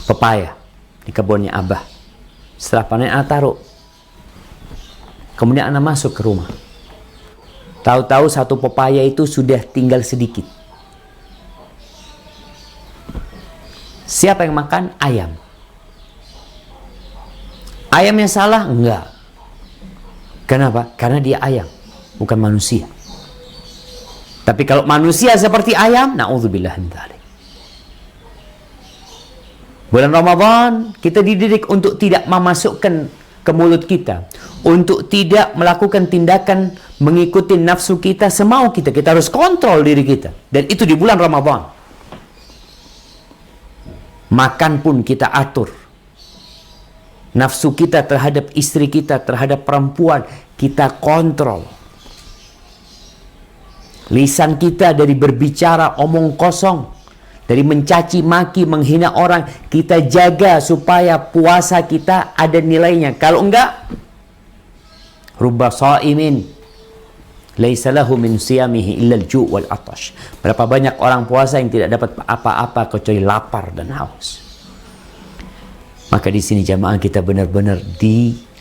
pepaya di kebunnya Abah. Setelah panen anak taruh. Kemudian anak masuk ke rumah. Tahu-tahu 1 pepaya itu sudah tinggal sedikit. Siapa yang makan? Ayam. Ayamnya salah? Enggak. Kenapa? Karena dia ayam, bukan manusia. Tapi kalau manusia seperti ayam, na'udzubillah min dzalik. Bulan Ramadan kita dididik untuk tidak memasukkan ke mulut kita, untuk tidak melakukan tindakan mengikuti nafsu kita semau kita. Kita harus kontrol diri kita, dan itu di bulan Ramadan. Makan pun kita atur. Nafsu kita terhadap istri kita, terhadap perempuan, kita kontrol. Lisan kita dari berbicara omong kosong, dari mencaci maki, menghina orang, kita jaga supaya puasa kita ada nilainya. Kalau enggak, rubba shaimin laisa lahu min siyamihi illa al-ju' wal 'atash. Berapa banyak orang puasa yang tidak dapat apa-apa kecuali lapar dan haus. Maka di sini jamaah kita benar-benar dididik,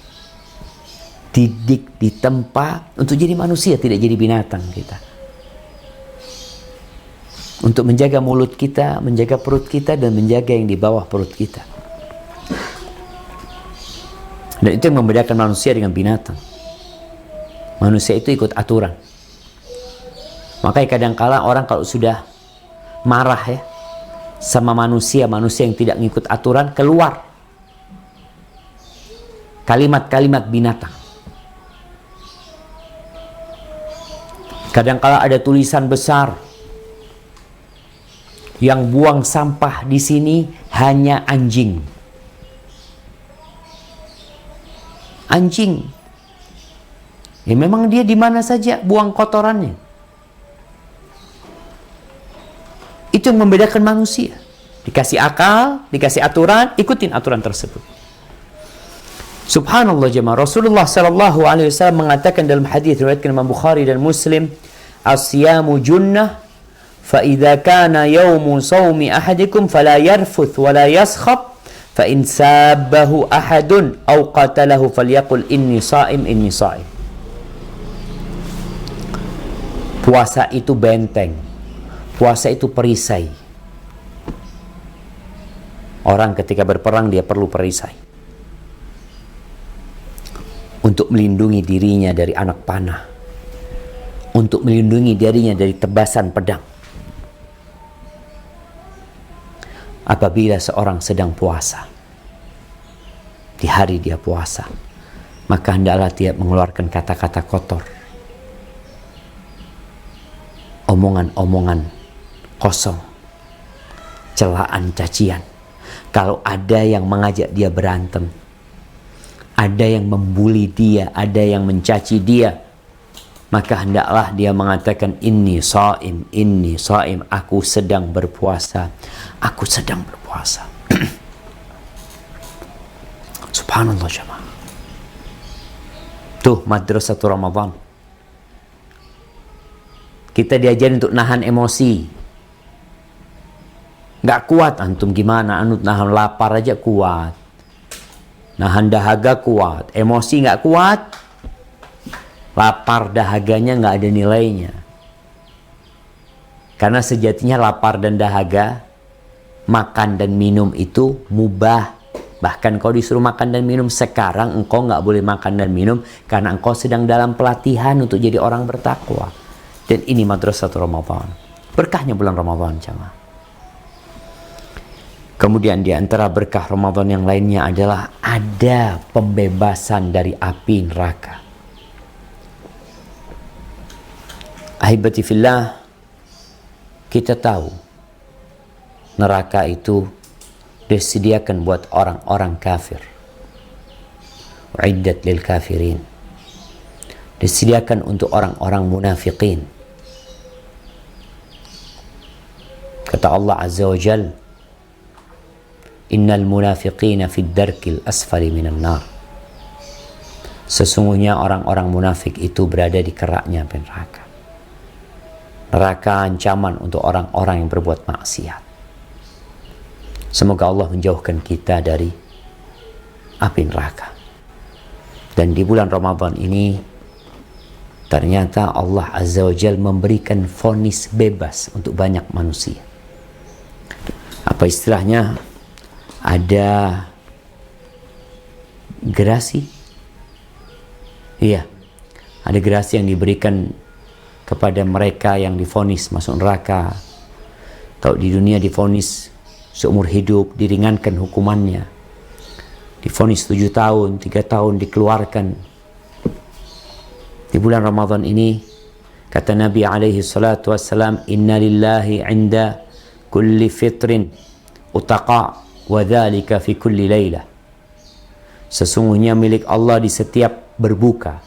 ditempa untuk jadi manusia, tidak jadi binatang kita. Untuk menjaga mulut kita, menjaga perut kita, dan menjaga yang di bawah perut kita. Dan itu yang membedakan manusia dengan binatang. Manusia itu ikut aturan. Makanya kadang-kala orang kalau sudah marah ya sama manusia yang tidak ngikut aturan, keluar kalimat-kalimat binatang. Kadang-kala ada tulisan besar, yang buang sampah di sini hanya anjing. Anjing. Ya memang dia di mana saja buang kotorannya. Itu yang membedakan manusia. Dikasih akal, dikasih aturan, ikutin aturan tersebut. Subhanallah jemaah, Rasulullah sallallahu alaihi wasallam mengatakan dalam hadis riwayatkan Imam Bukhari dan Muslim, "As-siyamu junnah, fa idza kana yaumu shaumi ahadikum fala yarfuth wa la yaskhab, fa in sabbahu ahadun aw qatalahu falyaqul inni sha'im inni sha'im." Puasa itu benteng. Puasa itu perisai. Orang ketika berperang dia perlu perisai untuk melindungi dirinya dari anak panah, untuk melindungi dirinya dari tebasan pedang. Apabila seorang sedang puasa, di hari dia puasa, maka hendaklah dia mengeluarkan kata-kata kotor, omongan-omongan kosong, celaan, cacian. Kalau ada yang mengajak dia berantem, ada yang membuli dia, ada yang mencaci dia, maka hendaklah dia mengatakan inni sha'im, aku sedang berpuasa, aku sedang berpuasa. Subhanallah jemaah. Tuh madrasatul Ramadan. Kita diajarin untuk nahan emosi. Nggak kuat antum gimana? Antum nahan lapar aja kuat. Nahan dahaga kuat. Emosi nggak kuat. Lapar dahaganya nggak ada nilainya. Karena sejatinya lapar dan dahaga, makan dan minum itu mubah. Bahkan kau disuruh makan dan minum sekarang, engkau nggak boleh makan dan minum karena engkau sedang dalam pelatihan untuk jadi orang bertakwa. Dan ini madrasatul Ramadan. Berkahnya bulan Ramadan, jemaah. Kemudian di antara berkah Ramadan yang lainnya adalah ada pembebasan dari api neraka. Ahibati fillah, kita tahu neraka itu disediakan buat orang-orang kafir. Uiddat lil kafirin. Disediakan untuk orang-orang munafiqin. Kata Allah Azza wa Jal, Innal munafiqina fid darkil asfali minan nar. Sesungguhnya orang-orang munafik itu berada di keraknya api neraka. Neraka ancaman untuk orang-orang yang berbuat maksiat. Semoga Allah menjauhkan kita dari api neraka. Dan di bulan Ramadan ini ternyata Allah Azza wa Jal memberikan vonis bebas untuk banyak manusia. Apa istilahnya? Ada gerasi. Iya, ada gerasi yang diberikan kepada mereka yang divonis masuk neraka. Atau di dunia divonis seumur hidup, diringankan hukumannya. Divonis 7 tahun, 3 tahun dikeluarkan. Di bulan Ramadan ini kata Nabi alaihi salatu wassalam, Inna lillahi inda kulli fitrin utaqa wa dhalika fi kulli laylah. Sesungguhnya milik Allah di setiap berbuka,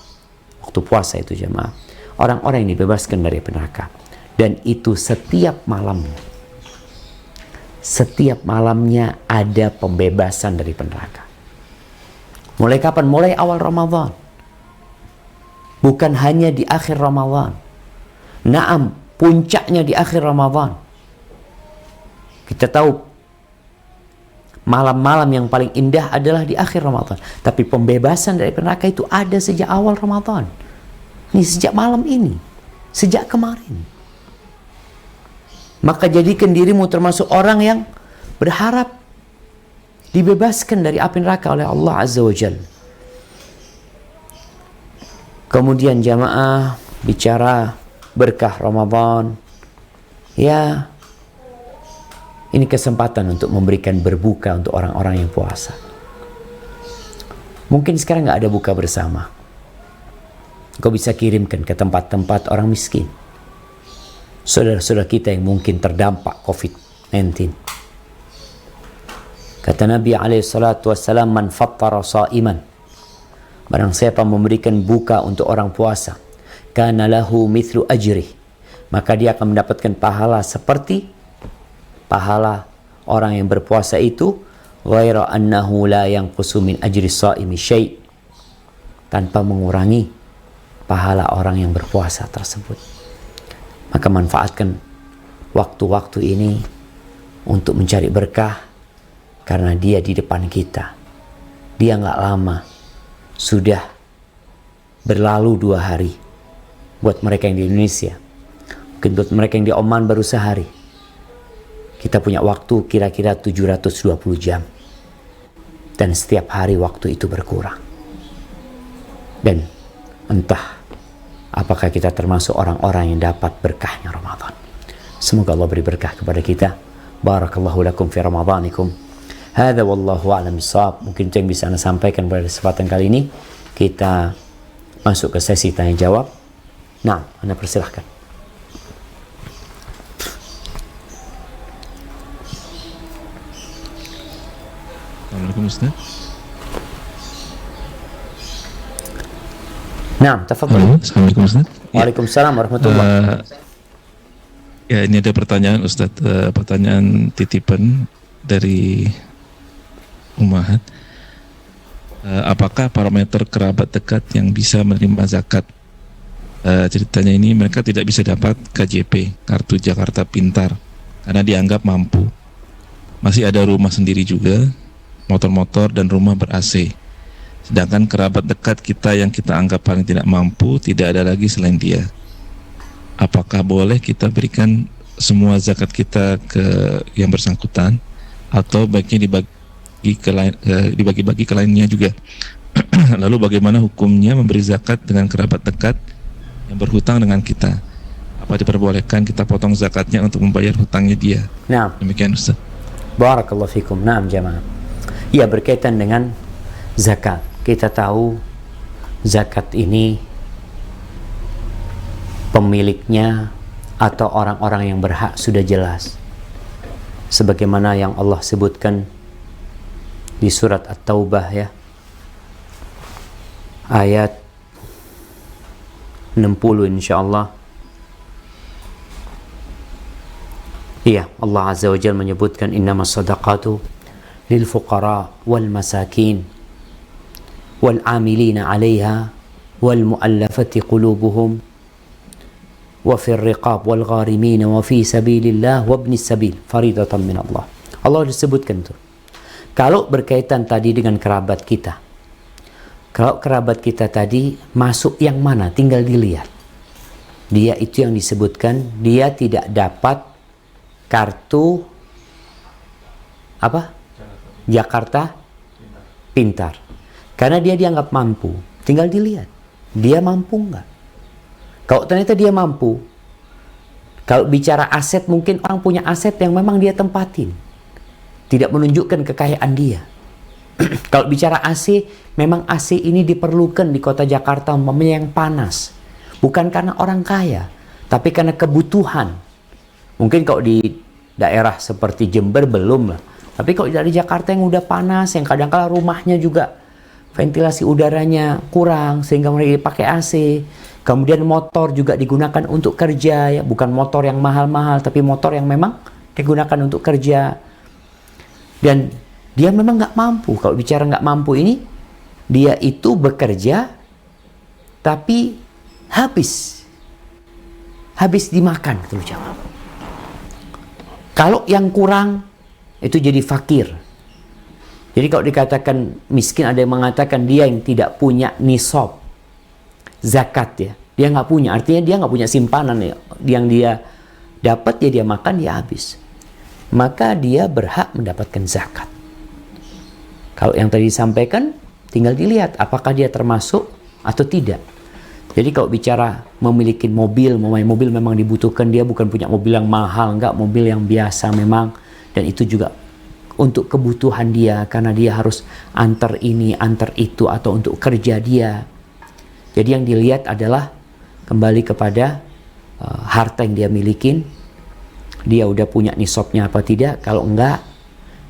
waktu puasa itu jemaah, orang-orang yang dibebaskan dari neraka. Dan itu setiap malamnya. Setiap malamnya ada pembebasan dari neraka. Mulai kapan? Mulai awal Ramadan. Bukan hanya di akhir Ramadan. Naam, puncaknya di akhir Ramadan. Kita tahu malam-malam yang paling indah adalah di akhir Ramadan. Tapi pembebasan dari neraka itu ada sejak awal Ramadan. Ini sejak malam ini. Sejak kemarin. Maka jadikan dirimu termasuk orang yang berharap dibebaskan dari api neraka oleh Allah Azza wa Jalla. Kemudian jamaah bicara berkah Ramadan. Ya, ini kesempatan untuk memberikan berbuka untuk orang-orang yang puasa. Mungkin sekarang nggak ada buka bersama. Kau bisa kirimkan ke tempat-tempat orang miskin. Saudara-saudara kita yang mungkin terdampak COVID-19. Kata Nabi SAW, Man fattara sa'iman. Barang siapa memberikan buka untuk orang puasa, kana lahu mithlu ajrih, maka dia akan mendapatkan pahala seperti pahala orang yang berpuasa itu, ghaira annahu la yanqusu min ajri shaimi syai', tanpa mengurangi pahala orang yang berpuasa tersebut. Maka manfaatkan waktu-waktu ini untuk mencari berkah, karena dia di depan kita. Dia nggak lama, sudah berlalu 2 hari. Buat mereka yang di Indonesia, mungkin buat mereka yang di Oman baru sehari. Kita punya waktu kira-kira 720 jam. Dan setiap hari waktu itu berkurang. Dan entah apakah kita termasuk orang-orang yang dapat berkahnya Ramadan. Semoga Allah beri berkah kepada kita. Barakallahu lakum fi ramadhanikum. Hadza wallahu a'lam bissawab. Mungkin itu yang bisa Anda sampaikan pada kesempatan kali ini. Kita masuk ke sesi tanya jawab. Nah, Anda persilahkan. Assalamualaikum Ustaz. Nah, tafadhol. Halo, Assalamualaikum Ustaz. Waalaikumsalam warahmatullahi wabarakatuh. Ya, ini ada pertanyaan Ustaz, pertanyaan titipan dari Ummahat. apakah parameter kerabat dekat yang bisa menerima zakat? Ceritanya ini mereka tidak bisa dapat KJP, Kartu Jakarta Pintar, karena dianggap mampu. Masih ada rumah sendiri juga, motor-motor dan rumah ber-AC. Sedangkan kerabat dekat kita yang kita anggap paling tidak mampu, tidak ada lagi selain dia. Apakah boleh kita berikan semua zakat kita ke yang bersangkutan, atau baiknya dibagi-bagi ke lainnya juga? Lalu bagaimana hukumnya memberi zakat dengan kerabat dekat yang berhutang dengan kita? Apa diperbolehkan kita potong zakatnya untuk membayar hutangnya dia? Nah, Demikian Ustaz. barakallahu fikum. Naam jamaah. Ya, berkaitan dengan zakat. Kita tahu zakat ini pemiliknya atau orang-orang yang berhak sudah jelas. Sebagaimana yang Allah sebutkan di surat At-Taubah ya. Ayat 60 insyaallah. Iya, Allah Azza wa Jalla menyebutkan innamas sadaqatu lil fuqara wal masakin wal amilina 'alaiha wal mu'allafati qulubuhum wa fir riqab wal gharimin wa fi sabilillah wa ibnis sabil faridatan min Allah. Allah disebutkan tuh. Kalau berkaitan tadi dengan kerabat kita. Kalau kerabat kita tadi masuk yang mana? Tinggal dilihat. Dia itu yang disebutkan, dia tidak dapat kartu apa? Jakarta Pintar. Karena dia dianggap mampu. Tinggal dilihat. Dia mampu enggak? Kalau ternyata dia mampu, kalau bicara aset, mungkin orang punya aset yang memang dia tempatin. Tidak menunjukkan kekayaan dia. Kalau bicara AC, memang AC ini diperlukan di kota Jakarta umpamanya yang panas. Bukan karena orang kaya, tapi karena kebutuhan. Mungkin kalau di daerah seperti Jember belum lah. Tapi kalau dari Jakarta yang udah panas, yang kadang-kala rumahnya juga ventilasi udaranya kurang, sehingga mereka pakai AC. Kemudian motor juga digunakan untuk kerja, ya, bukan motor yang mahal-mahal, tapi motor yang memang digunakan untuk kerja. Dan dia memang nggak mampu. Kalau bicara nggak mampu ini, dia itu bekerja, tapi habis dimakan, gitu loh. Kalau yang kurang, itu jadi fakir. Jadi kalau dikatakan miskin, ada yang mengatakan dia yang tidak punya nisab zakat ya. Dia nggak punya, artinya dia nggak punya simpanan ya. Yang dia dapat ya dia makan, dia habis. Maka dia berhak mendapatkan zakat. Kalau yang tadi disampaikan, tinggal dilihat apakah dia termasuk atau tidak. Jadi kalau bicara memiliki mobil memang dibutuhkan, dia bukan punya mobil yang mahal, enggak, mobil yang biasa memang. Dan itu juga untuk kebutuhan dia, karena dia harus antar ini, antar itu, atau untuk kerja dia. Jadi yang dilihat adalah kembali kepada harta yang dia milikin. Dia udah punya nisabnya apa tidak. Kalau enggak,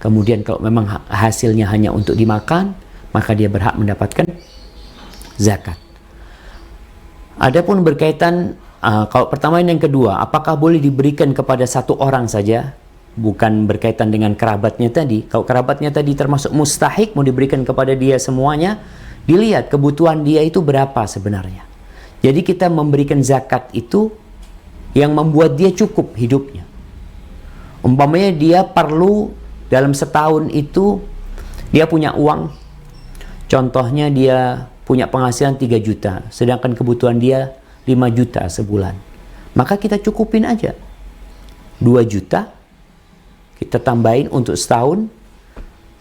kemudian kalau memang hasilnya hanya untuk dimakan, maka dia berhak mendapatkan zakat. Adapun berkaitan kalau pertama dan yang kedua, apakah boleh diberikan kepada satu orang saja? Bukan berkaitan dengan kerabatnya tadi. Kalau kerabatnya tadi termasuk mustahik, mau diberikan kepada dia semuanya, dilihat kebutuhan dia itu berapa sebenarnya. Jadi kita memberikan zakat itu yang membuat dia cukup hidupnya. Umpamanya dia perlu dalam setahun itu dia punya uang, contohnya dia punya penghasilan 3 juta, sedangkan kebutuhan dia 5 juta sebulan. Maka kita cukupin aja 2 juta, kita tambahin untuk setahun,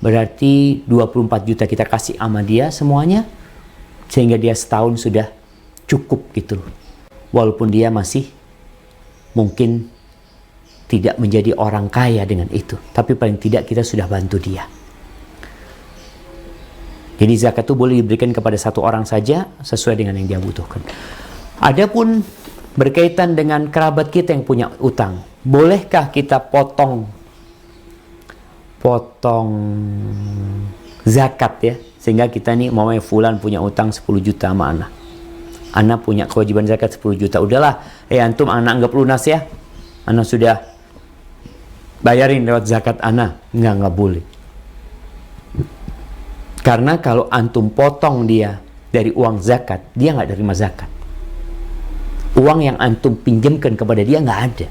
berarti 24 juta kita kasih sama dia semuanya, sehingga dia setahun sudah cukup gitu. Walaupun dia masih mungkin tidak menjadi orang kaya dengan itu, tapi paling tidak kita sudah bantu dia. Jadi zakat itu boleh diberikan kepada satu orang saja sesuai dengan yang dia butuhkan. Adapun berkaitan dengan kerabat kita yang punya utang, bolehkah kita potong zakat ya, sehingga kita nih mau fulan punya utang 10 juta sama anak punya kewajiban zakat 10 juta, udahlah antum anak anggap lunas ya, anak sudah bayarin lewat zakat anak. Enggak boleh. Karena kalau antum potong dia dari uang zakat, dia nggak terima zakat. Uang yang antum pinjamkan kepada dia nggak ada.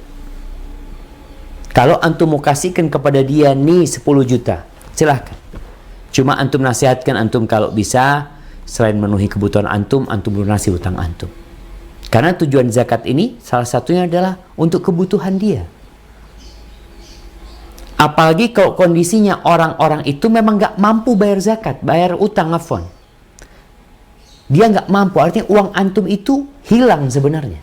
Kalau antum mau kasihkan kepada dia nih 10 juta, silahkan. Cuma antum nasihatkan, antum kalau bisa selain memenuhi kebutuhan antum lunasi hutang antum. Karena tujuan zakat ini salah satunya adalah untuk kebutuhan dia. Apalagi kalau kondisinya orang-orang itu memang nggak mampu bayar zakat, bayar utang, afwan. Dia nggak mampu, artinya uang antum itu hilang sebenarnya.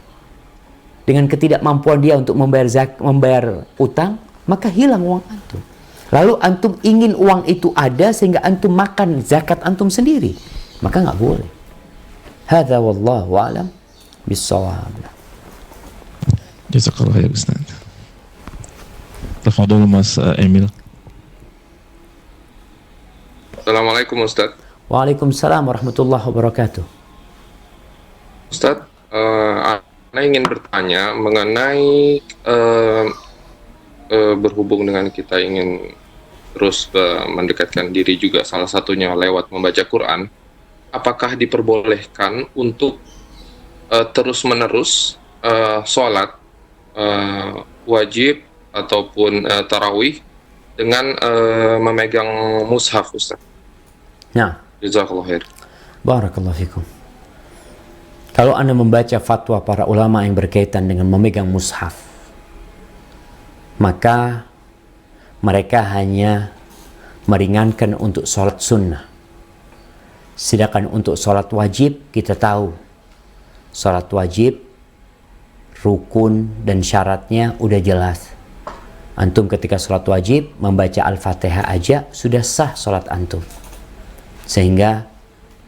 Dengan ketidakmampuan dia untuk membayar utang, maka hilang uang antum. Lalu antum ingin uang itu ada sehingga antum makan zakat antum sendiri, maka nggak boleh. Hadza wallahu a'lam bissawab. Jazakallah ya Ustaz. Tafadhol Mas Emil. Assalamualaikum Ustaz. Waalaikumsalam warahmatullahi wabarakatuh. Ustaz, Ana ingin bertanya mengenai berhubung dengan kita ingin terus mendekatkan diri juga salah satunya lewat membaca Quran. Apakah diperbolehkan untuk terus-menerus sholat wajib ataupun tarawih dengan memegang mushaf, Ustaz? Nah, Jazakallah khair. barakallahu fikum. Kalau Anda membaca fatwa para ulama yang berkaitan dengan memegang mushaf, maka mereka hanya meringankan untuk sholat sunnah. Sedangkan untuk sholat wajib, kita tahu sholat wajib, rukun dan syaratnya udah jelas. Antum ketika sholat wajib membaca Al-Fatihah aja sudah sah sholat antum. Sehingga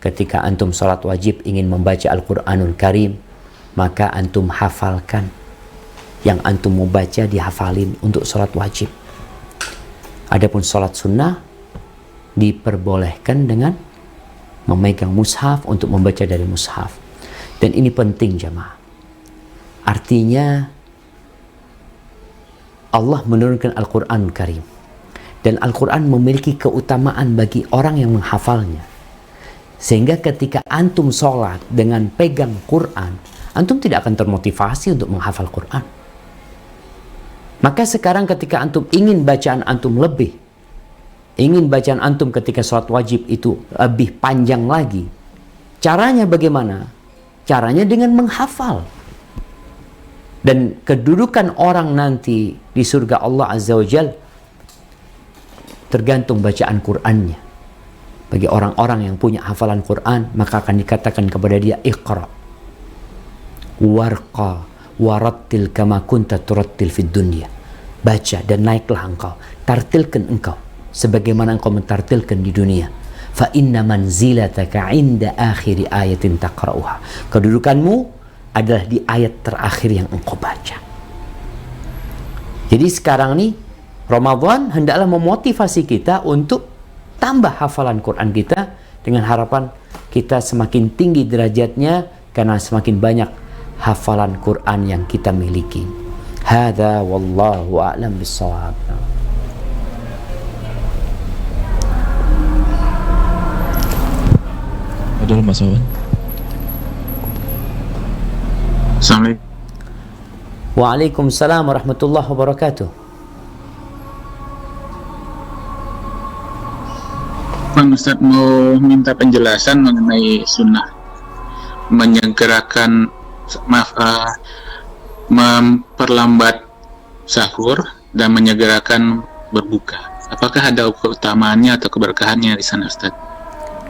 ketika antum sholat wajib ingin membaca Al-Quranul Karim, maka antum hafalkan. Yang antum mau baca dihafalin untuk sholat wajib. Adapun sholat sunnah diperbolehkan dengan memegang mushaf untuk membaca dari mushaf. Dan ini penting jamaah. Artinya Allah menurunkan Al-Quran Karim. Dan Al-Quran memiliki keutamaan bagi orang yang menghafalnya. Sehingga ketika antum sholat dengan pegang Quran, antum tidak akan termotivasi untuk menghafal Quran. Maka sekarang ketika antum ingin bacaan antum lebih, ingin bacaan antum ketika sholat wajib itu lebih panjang lagi, caranya bagaimana? Caranya dengan menghafal. Dan kedudukan orang nanti di surga Allah Azza wa Jal tergantung bacaan Qur'annya. Bagi orang-orang yang punya hafalan Qur'an, maka akan dikatakan kepada dia, Iqra warqa warattil kama kunta turattil fid dunya. Baca dan naiklah engkau, tartilkan engkau sebagaimana engkau mentartilkan di dunia. Fa inna manzilataka inda akhiri ayatin taqra'uha. Kedudukanmu adalah di ayat terakhir yang engkau baca. Jadi sekarang nih Ramadan hendaklah memotivasi kita untuk tambah hafalan Quran kita dengan harapan kita semakin tinggi derajatnya karena semakin banyak hafalan Quran yang kita miliki. Hadza wallahu a'lam bissawab. Ada Mas Wawan. Assalamualaikum. Waalaikumsalam warahmatullahi wabarakatuh. Bang Ustaz mau minta penjelasan mengenai sunnah menyegerakan memperlambat sahur dan menyegerakan berbuka. Apakah ada keutamaannya atau keberkahannya di sana, Ustaz?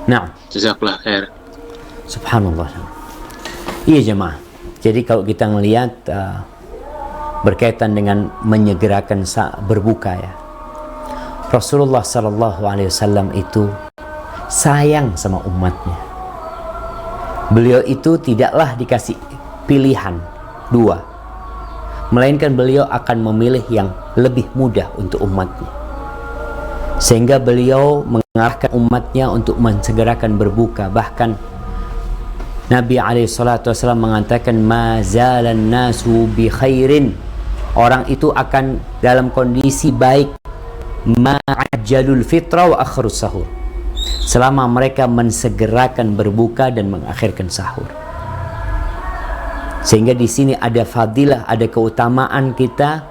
Nah, Jazakallah khair. subhanallah. Iya jemaah. Jadi kalau kita melihat berkaitan dengan menyegerakan berbuka ya, Rasulullah Sallallahu Alaihi Wasallam itu sayang sama umatnya. Beliau itu tidaklah dikasih pilihan dua, melainkan beliau akan memilih yang lebih mudah untuk umatnya. Sehingga beliau mengarahkan umatnya untuk mensegerakan berbuka. Bahkan Nabi SAW mengatakan, ma zalan nasu bi khairin. Orang itu akan dalam kondisi baik. Ma'ajjalul fitra wa akhrus sahur. selama mereka mensegerakan berbuka dan mengakhirkan sahur. Sehingga di sini ada fadilah, ada keutamaan kita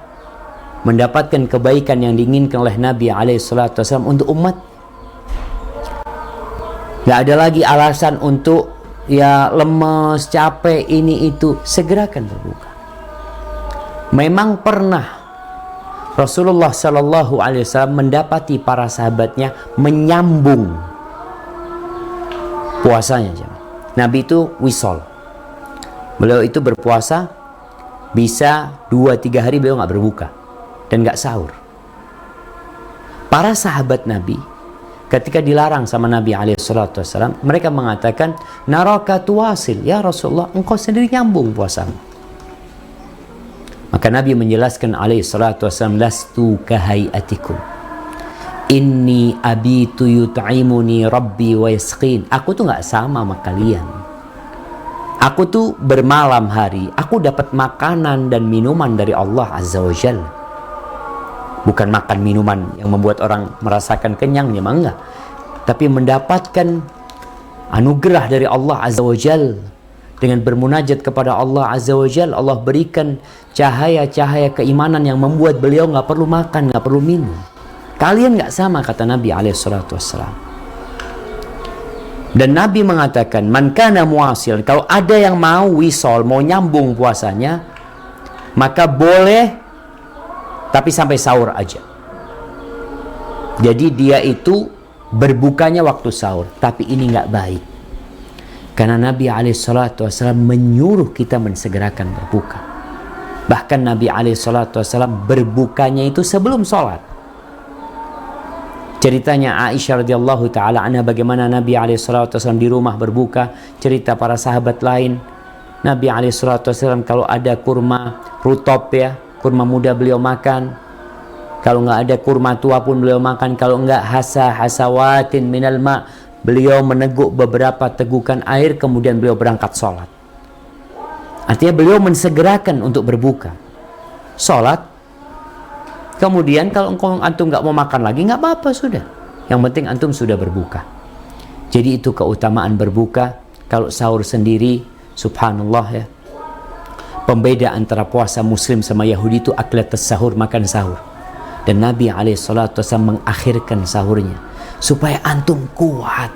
mendapatkan kebaikan yang diinginkan oleh Nabi SAW untuk umat. Gak ada lagi alasan untuk ya lemes, capek, ini itu. Segerakan berbuka. Memang pernah Rasulullah SAW mendapati para sahabatnya menyambung puasanya. Nabi itu wisol. Beliau itu berpuasa bisa 2-3 hari beliau nggak berbuka dan nggak sahur. Para sahabat Nabi ketika dilarang sama Nabi SAW, mereka mengatakan, naraka tuwasil, ya Rasulullah, engkau sendiri nyambung puasamu. Maka Nabi menjelaskan SAW, lastu kahayatikum, inni abitu yut'imuni rabbi wa yasqin. Aku tuh nggak sama kalian. Aku tuh bermalam hari, aku dapat makanan dan minuman dari Allah Azza wa Jalla. Bukan makan minuman yang membuat orang merasakan kenyang, memang enggak. Tapi mendapatkan anugerah dari Allah Azza wa Jalla. Dengan bermunajat kepada Allah Azza wa Jalla, Allah berikan cahaya-cahaya keimanan yang membuat beliau nggak perlu makan, nggak perlu minum. Kalian nggak sama, kata Nabi SAW. Dan Nabi mengatakan, man kana muasil, kalau ada yang mau wisol, mau nyambung puasanya, maka boleh, tapi sampai sahur aja. Jadi dia itu berbukanya waktu sahur, tapi ini nggak baik. Karena Nabi SAW menyuruh kita mensegerakan berbuka. Bahkan Nabi SAW berbukanya itu sebelum sholat. Ceritanya Aisyah radhiyallahu taala anha bagaimana Nabi SAW di rumah berbuka. Cerita para sahabat lain, Nabi SAW kalau ada kurma rutop, ya, kurma muda beliau makan. Kalau nggak ada kurma tua pun beliau makan. Kalau nggak hasawatin minal ma, beliau meneguk beberapa tegukan air, kemudian beliau berangkat sholat. Artinya beliau mensegerakan untuk berbuka. Sholat. Kemudian kalau antum nggak mau makan lagi, nggak apa-apa, sudah. Yang penting antum sudah berbuka. Jadi itu keutamaan berbuka. Kalau sahur sendiri, subhanallah ya. Pembeda antara puasa muslim sama Yahudi itu aklat sahur, makan sahur. Dan Nabi SAW mengakhirkan sahurnya supaya antum kuat.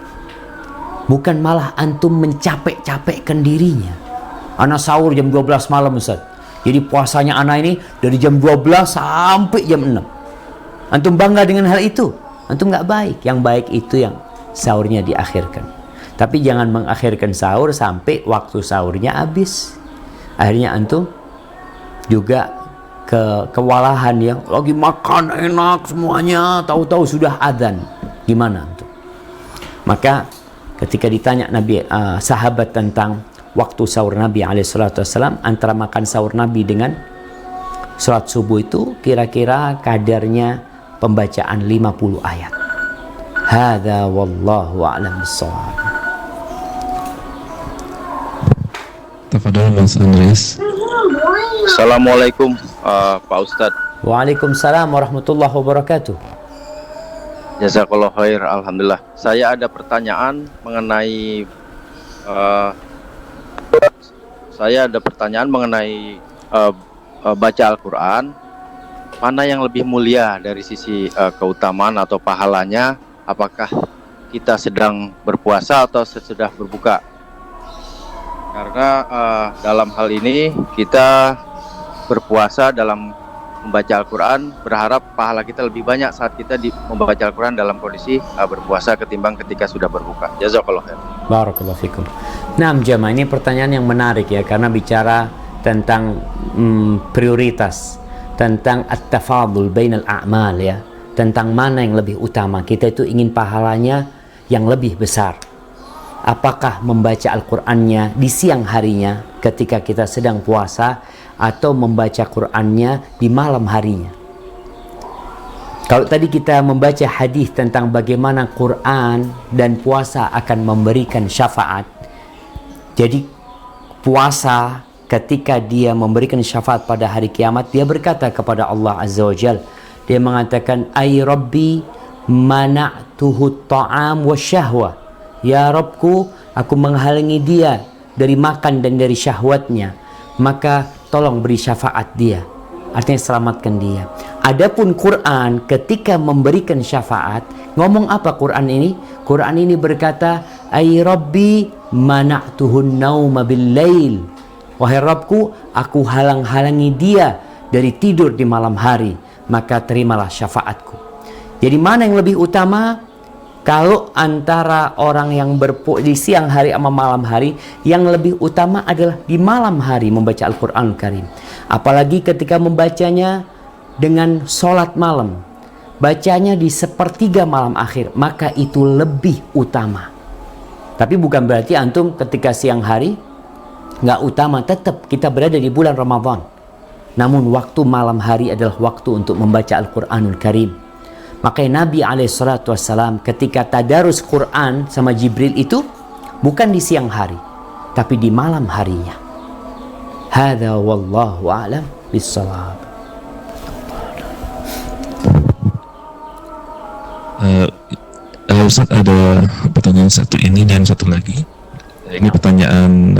Bukan malah antum mencapek-capekkan dirinya. Anak sahur jam 12 malam, Ustaz. Jadi puasanya anak ini dari jam 12 sampai jam 6. Antum bangga dengan hal itu? Antum nggak baik. Yang baik itu yang sahurnya diakhirkan. Tapi jangan mengakhirkan sahur sampai waktu sahurnya habis. Akhirnya antum juga kewalahan, ya. Lagi makan enak semuanya, tahu-tahu sudah adzan. Gimana antum? Maka ketika ditanya sahabat tentang waktu sahur Nabi SAW, antara makan sahur Nabi dengan sholat subuh itu kira-kira kadarnya pembacaan 50 ayat. Hadza wallahu a'lam bissawab. Tafadhol Mas Andres. Assalamualaikum Pak Ustadz. Waalaikumsalam warahmatullahi wabarakatuh. Jazakallah khair, alhamdulillah. Saya ada pertanyaan mengenai baca Al-Quran. Mana yang lebih mulia dari sisi keutamaan atau pahalanya? Apakah kita sedang berpuasa atau sesudah berbuka? Karena dalam hal ini kita berpuasa dalam membaca Al-Quran, berharap pahala kita lebih banyak saat kita membaca Al-Quran dalam kondisi berpuasa ketimbang ketika sudah berbuka. Jazakallah khair. Barakallahu fikum. Nah, jamaah, ini pertanyaan yang menarik, ya, karena bicara tentang prioritas, tentang at-tafadul bainal a'mal, ya, tentang mana yang lebih utama. Kita itu ingin pahalanya yang lebih besar. Apakah membaca Al-Qur'annya di siang harinya ketika kita sedang puasa, atau membaca Qur'annya di malam harinya? Kalau tadi kita membaca hadis tentang bagaimana Qur'an dan puasa akan memberikan syafaat, jadi puasa ketika dia memberikan syafaat pada hari kiamat, dia berkata kepada Allah Azza wa Jal, dia mengatakan, ay Rabbi mana'tuhu ta'am wa syahwah. Ya Rabbku, aku menghalangi dia dari makan dan dari syahwatnya, maka tolong beri syafaat dia. Artinya selamatkan dia. Adapun Quran ketika memberikan syafaat, ngomong apa Quran ini? Quran ini berkata, ay Rabbi mana'tuhun nauma bil lail. Wahai Rabbku, aku halang-halangi dia dari tidur di malam hari, maka terimalah syafaatku. Jadi mana yang lebih utama? Kalau antara orang yang di siang hari sama malam hari, yang lebih utama adalah di malam hari membaca Al-Quran Karim. Apalagi ketika membacanya dengan sholat malam, bacanya di sepertiga malam akhir, maka itu lebih utama. Tapi bukan berarti antum ketika siang hari nggak utama, tetap kita berada di bulan Ramadan. Namun waktu malam hari adalah waktu untuk membaca Al-Quranul Karim. Makanya Nabi SAW ketika tadarus Quran sama Jibril itu bukan di siang hari, tapi di malam harinya. Hadza wallahu a'lam bissawab. Ustaz, ada pertanyaan satu ini dan satu lagi. Ini pertanyaan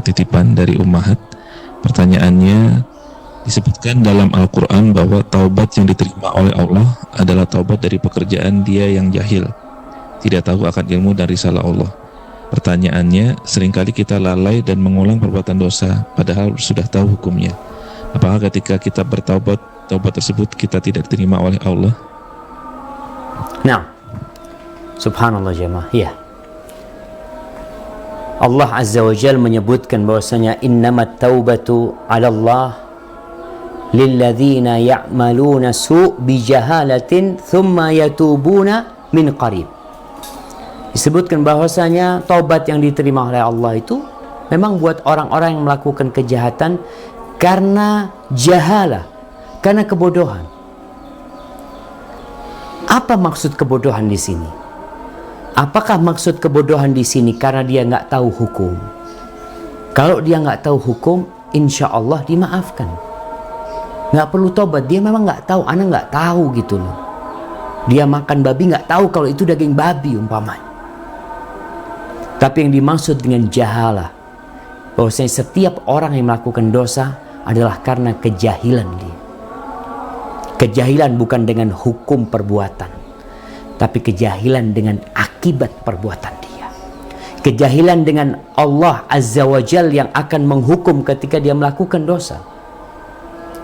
titipan dari Ummahat. Pertanyaannya, disebutkan dalam Al-Quran bahwa taubat yang diterima oleh Allah adalah taubat dari pekerjaan dia yang jahil, tidak tahu akan ilmu dan risalah Allah. Pertanyaannya, seringkali kita lalai dan mengulang perbuatan dosa padahal sudah tahu hukumnya. Apakah ketika kita bertaubat, taubat tersebut kita tidak diterima oleh Allah? Nah, subhanallah jemaah, ya. Allah Azza wa Jal menyebutkan bahwasanya innamat taubatu 'ala Allah lilladzina ya'maluna su' bijahalatin thumma yatubuna min qarib. Disebutkan bahwasanya taubat yang diterima oleh Allah itu memang buat orang-orang yang melakukan kejahatan karena jahalah, karena kebodohan. Apa maksud kebodohan di sini? Apakah maksud kebodohan di sini karena dia nggak tahu hukum? Kalau dia nggak tahu hukum, insya Allah dimaafkan. Nggak perlu tobat. Dia memang nggak tahu, anak nggak tahu gitu loh. Dia makan babi nggak tahu kalau itu daging babi umpamanya. Tapi yang dimaksud dengan jahalah, bahwasanya setiap orang yang melakukan dosa adalah karena kejahilan dia. Kejahilan bukan dengan hukum perbuatan, tapi kejahilan dengan akibat perbuatan dia. Kejahilan dengan Allah Azza wa Jal yang akan menghukum ketika dia melakukan dosa.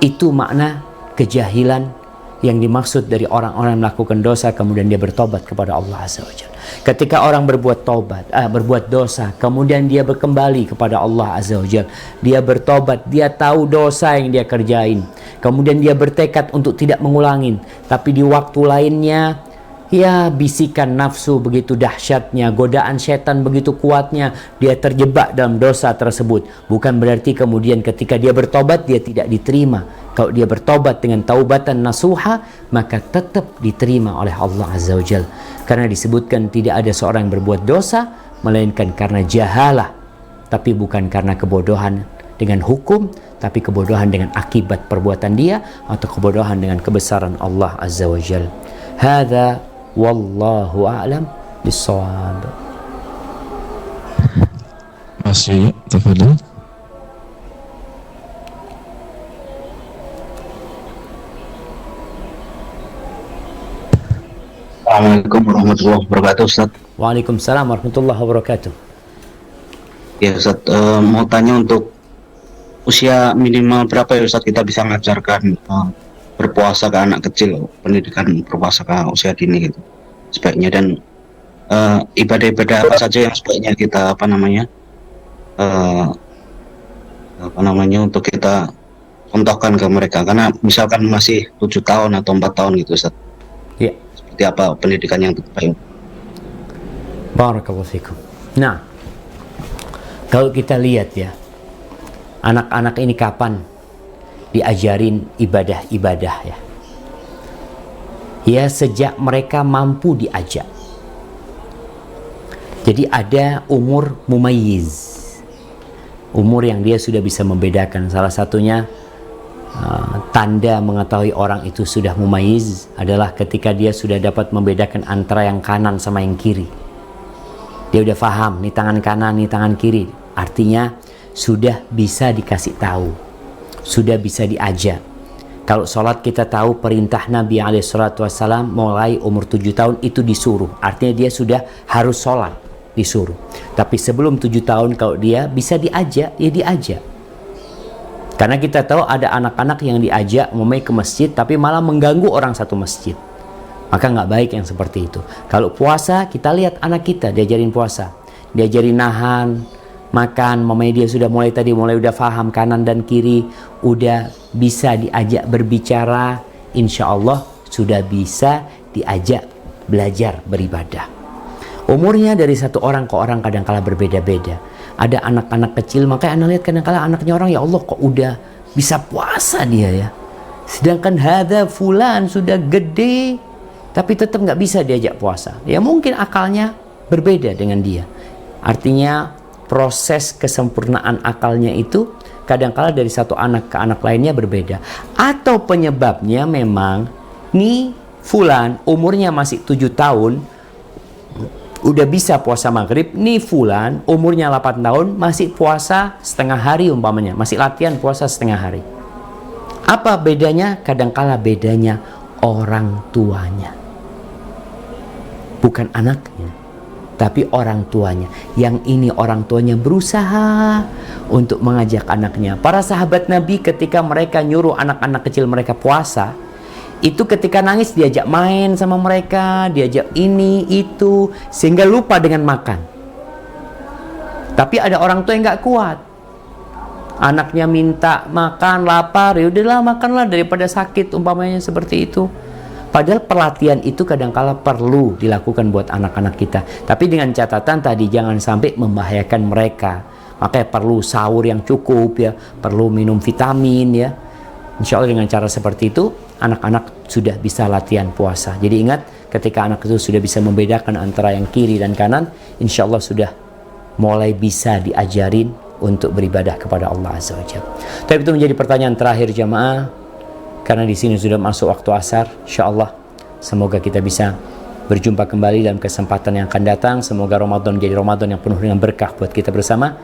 Itu makna kejahilan yang dimaksud dari orang-orang yang melakukan dosa kemudian dia bertobat kepada Allah Azza wa Jalla. Ketika orang berbuat dosa kemudian dia kembali kepada Allah Azza wa Jalla, dia bertobat, dia tahu dosa yang dia kerjain, kemudian dia bertekad untuk tidak mengulangin, tapi di waktu lainnya ya bisikan nafsu begitu dahsyatnya, godaan setan begitu kuatnya, dia terjebak dalam dosa tersebut. Bukan berarti kemudian ketika dia bertobat dia tidak diterima. Kalau dia bertobat dengan taubatan nasuha, maka tetap diterima oleh Allah Azza wa Jal. Karena disebutkan tidak ada seorang yang berbuat dosa melainkan karena jahalah, tapi bukan karena kebodohan dengan hukum, tapi kebodohan dengan akibat perbuatan dia, atau kebodohan dengan kebesaran Allah Azza wa Jal. Hadza wallahu a'lam bissawab. Masih, tafadhal. Assalamualaikum warahmatullahi wabarakatuh, Ustaz. Waalaikumsalam warahmatullahi wabarakatuh. Ya Ustaz, mau tanya untuk usia minimal berapa ya Ustaz kita bisa mengajarkan berpuasa ke anak kecil, pendidikan berpuasa ke usia dini gitu sebaiknya, dan ibadah-ibadah apa saja yang sebaiknya kita untuk kita contohkan ke mereka, karena misalkan masih 7 tahun atau 4 tahun gitu Ustaz. Ya. Seperti apa pendidikan yang terbaik? Barakallahu fikum. Nah, kalau kita lihat ya, anak-anak ini kapan diajarin ibadah-ibadah ya? Ya sejak mereka mampu diajak. Jadi ada umur mumayyiz, umur yang dia sudah bisa membedakan. Salah satunya tanda mengetahui orang itu sudah mumayyiz adalah ketika dia sudah dapat membedakan antara yang kanan sama yang kiri. Dia udah paham, nih tangan kanan, nih tangan kiri. Artinya sudah bisa dikasih tahu, sudah bisa diajak. Kalau sholat kita tahu perintah Nabi SAW mulai umur 7 tahun itu disuruh. Artinya dia sudah harus sholat, disuruh. Tapi sebelum 7 tahun kalau dia bisa diajak, ya diajak. Karena kita tahu ada anak-anak yang diajak memang ke masjid tapi malah mengganggu orang satu masjid. Maka nggak baik yang seperti itu. Kalau puasa, kita lihat anak kita diajarin puasa. Diajarin nahan, makan, mamanya dia sudah mulai udah paham kanan dan kiri. Udah bisa diajak berbicara. Insya Allah sudah bisa diajak belajar beribadah. Umurnya dari satu orang ke orang kadang-kala berbeda-beda. Ada anak-anak kecil, makanya Anda lihat kadang-kala anaknya orang, ya Allah kok udah bisa puasa dia ya. Sedangkan hadza fulan sudah gede, tapi tetap nggak bisa diajak puasa. Ya mungkin akalnya berbeda dengan dia. Artinya proses kesempurnaan akalnya itu kadang-kala dari satu anak ke anak lainnya berbeda. Atau penyebabnya memang, nih fulan umurnya masih 7 tahun, udah bisa puasa maghrib, nih fulan umurnya 8 tahun masih puasa setengah hari umpamanya, masih latihan puasa setengah hari. Apa bedanya? Kadangkala bedanya orang tuanya, bukan anaknya, tapi orang tuanya. Yang ini orang tuanya berusaha untuk mengajak anaknya. Para sahabat Nabi ketika mereka nyuruh anak-anak kecil mereka puasa, itu ketika nangis diajak main sama mereka, diajak ini, itu, sehingga lupa dengan makan. Tapi ada orang tua yang nggak kuat. Anaknya minta makan, lapar, ya udahlah makanlah daripada sakit, umpamanya seperti itu. Padahal pelatihan itu kadangkala perlu dilakukan buat anak-anak kita. Tapi dengan catatan tadi, jangan sampai membahayakan mereka. Makanya perlu sahur yang cukup ya, perlu minum vitamin ya. Insya Allah dengan cara seperti itu, anak-anak sudah bisa latihan puasa. Jadi ingat, ketika anak itu sudah bisa membedakan antara yang kiri dan kanan, insya Allah sudah mulai bisa diajarin untuk beribadah kepada Allah Azza wa Jalla. Tapi itu menjadi pertanyaan terakhir jamaah, karena di sini sudah masuk waktu asar. Insya Allah, semoga kita bisa berjumpa kembali dalam kesempatan yang akan datang. Semoga Ramadan menjadi Ramadan yang penuh dengan berkah buat kita bersama.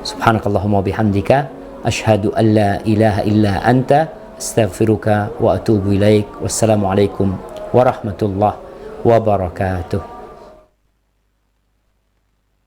Subhanakallahumma bihamdika, asyhadu an la ilaha illa anta, astaghfiruka wa atubu ilaik. Wassalamualaikum warahmatullahi wabarakatuh.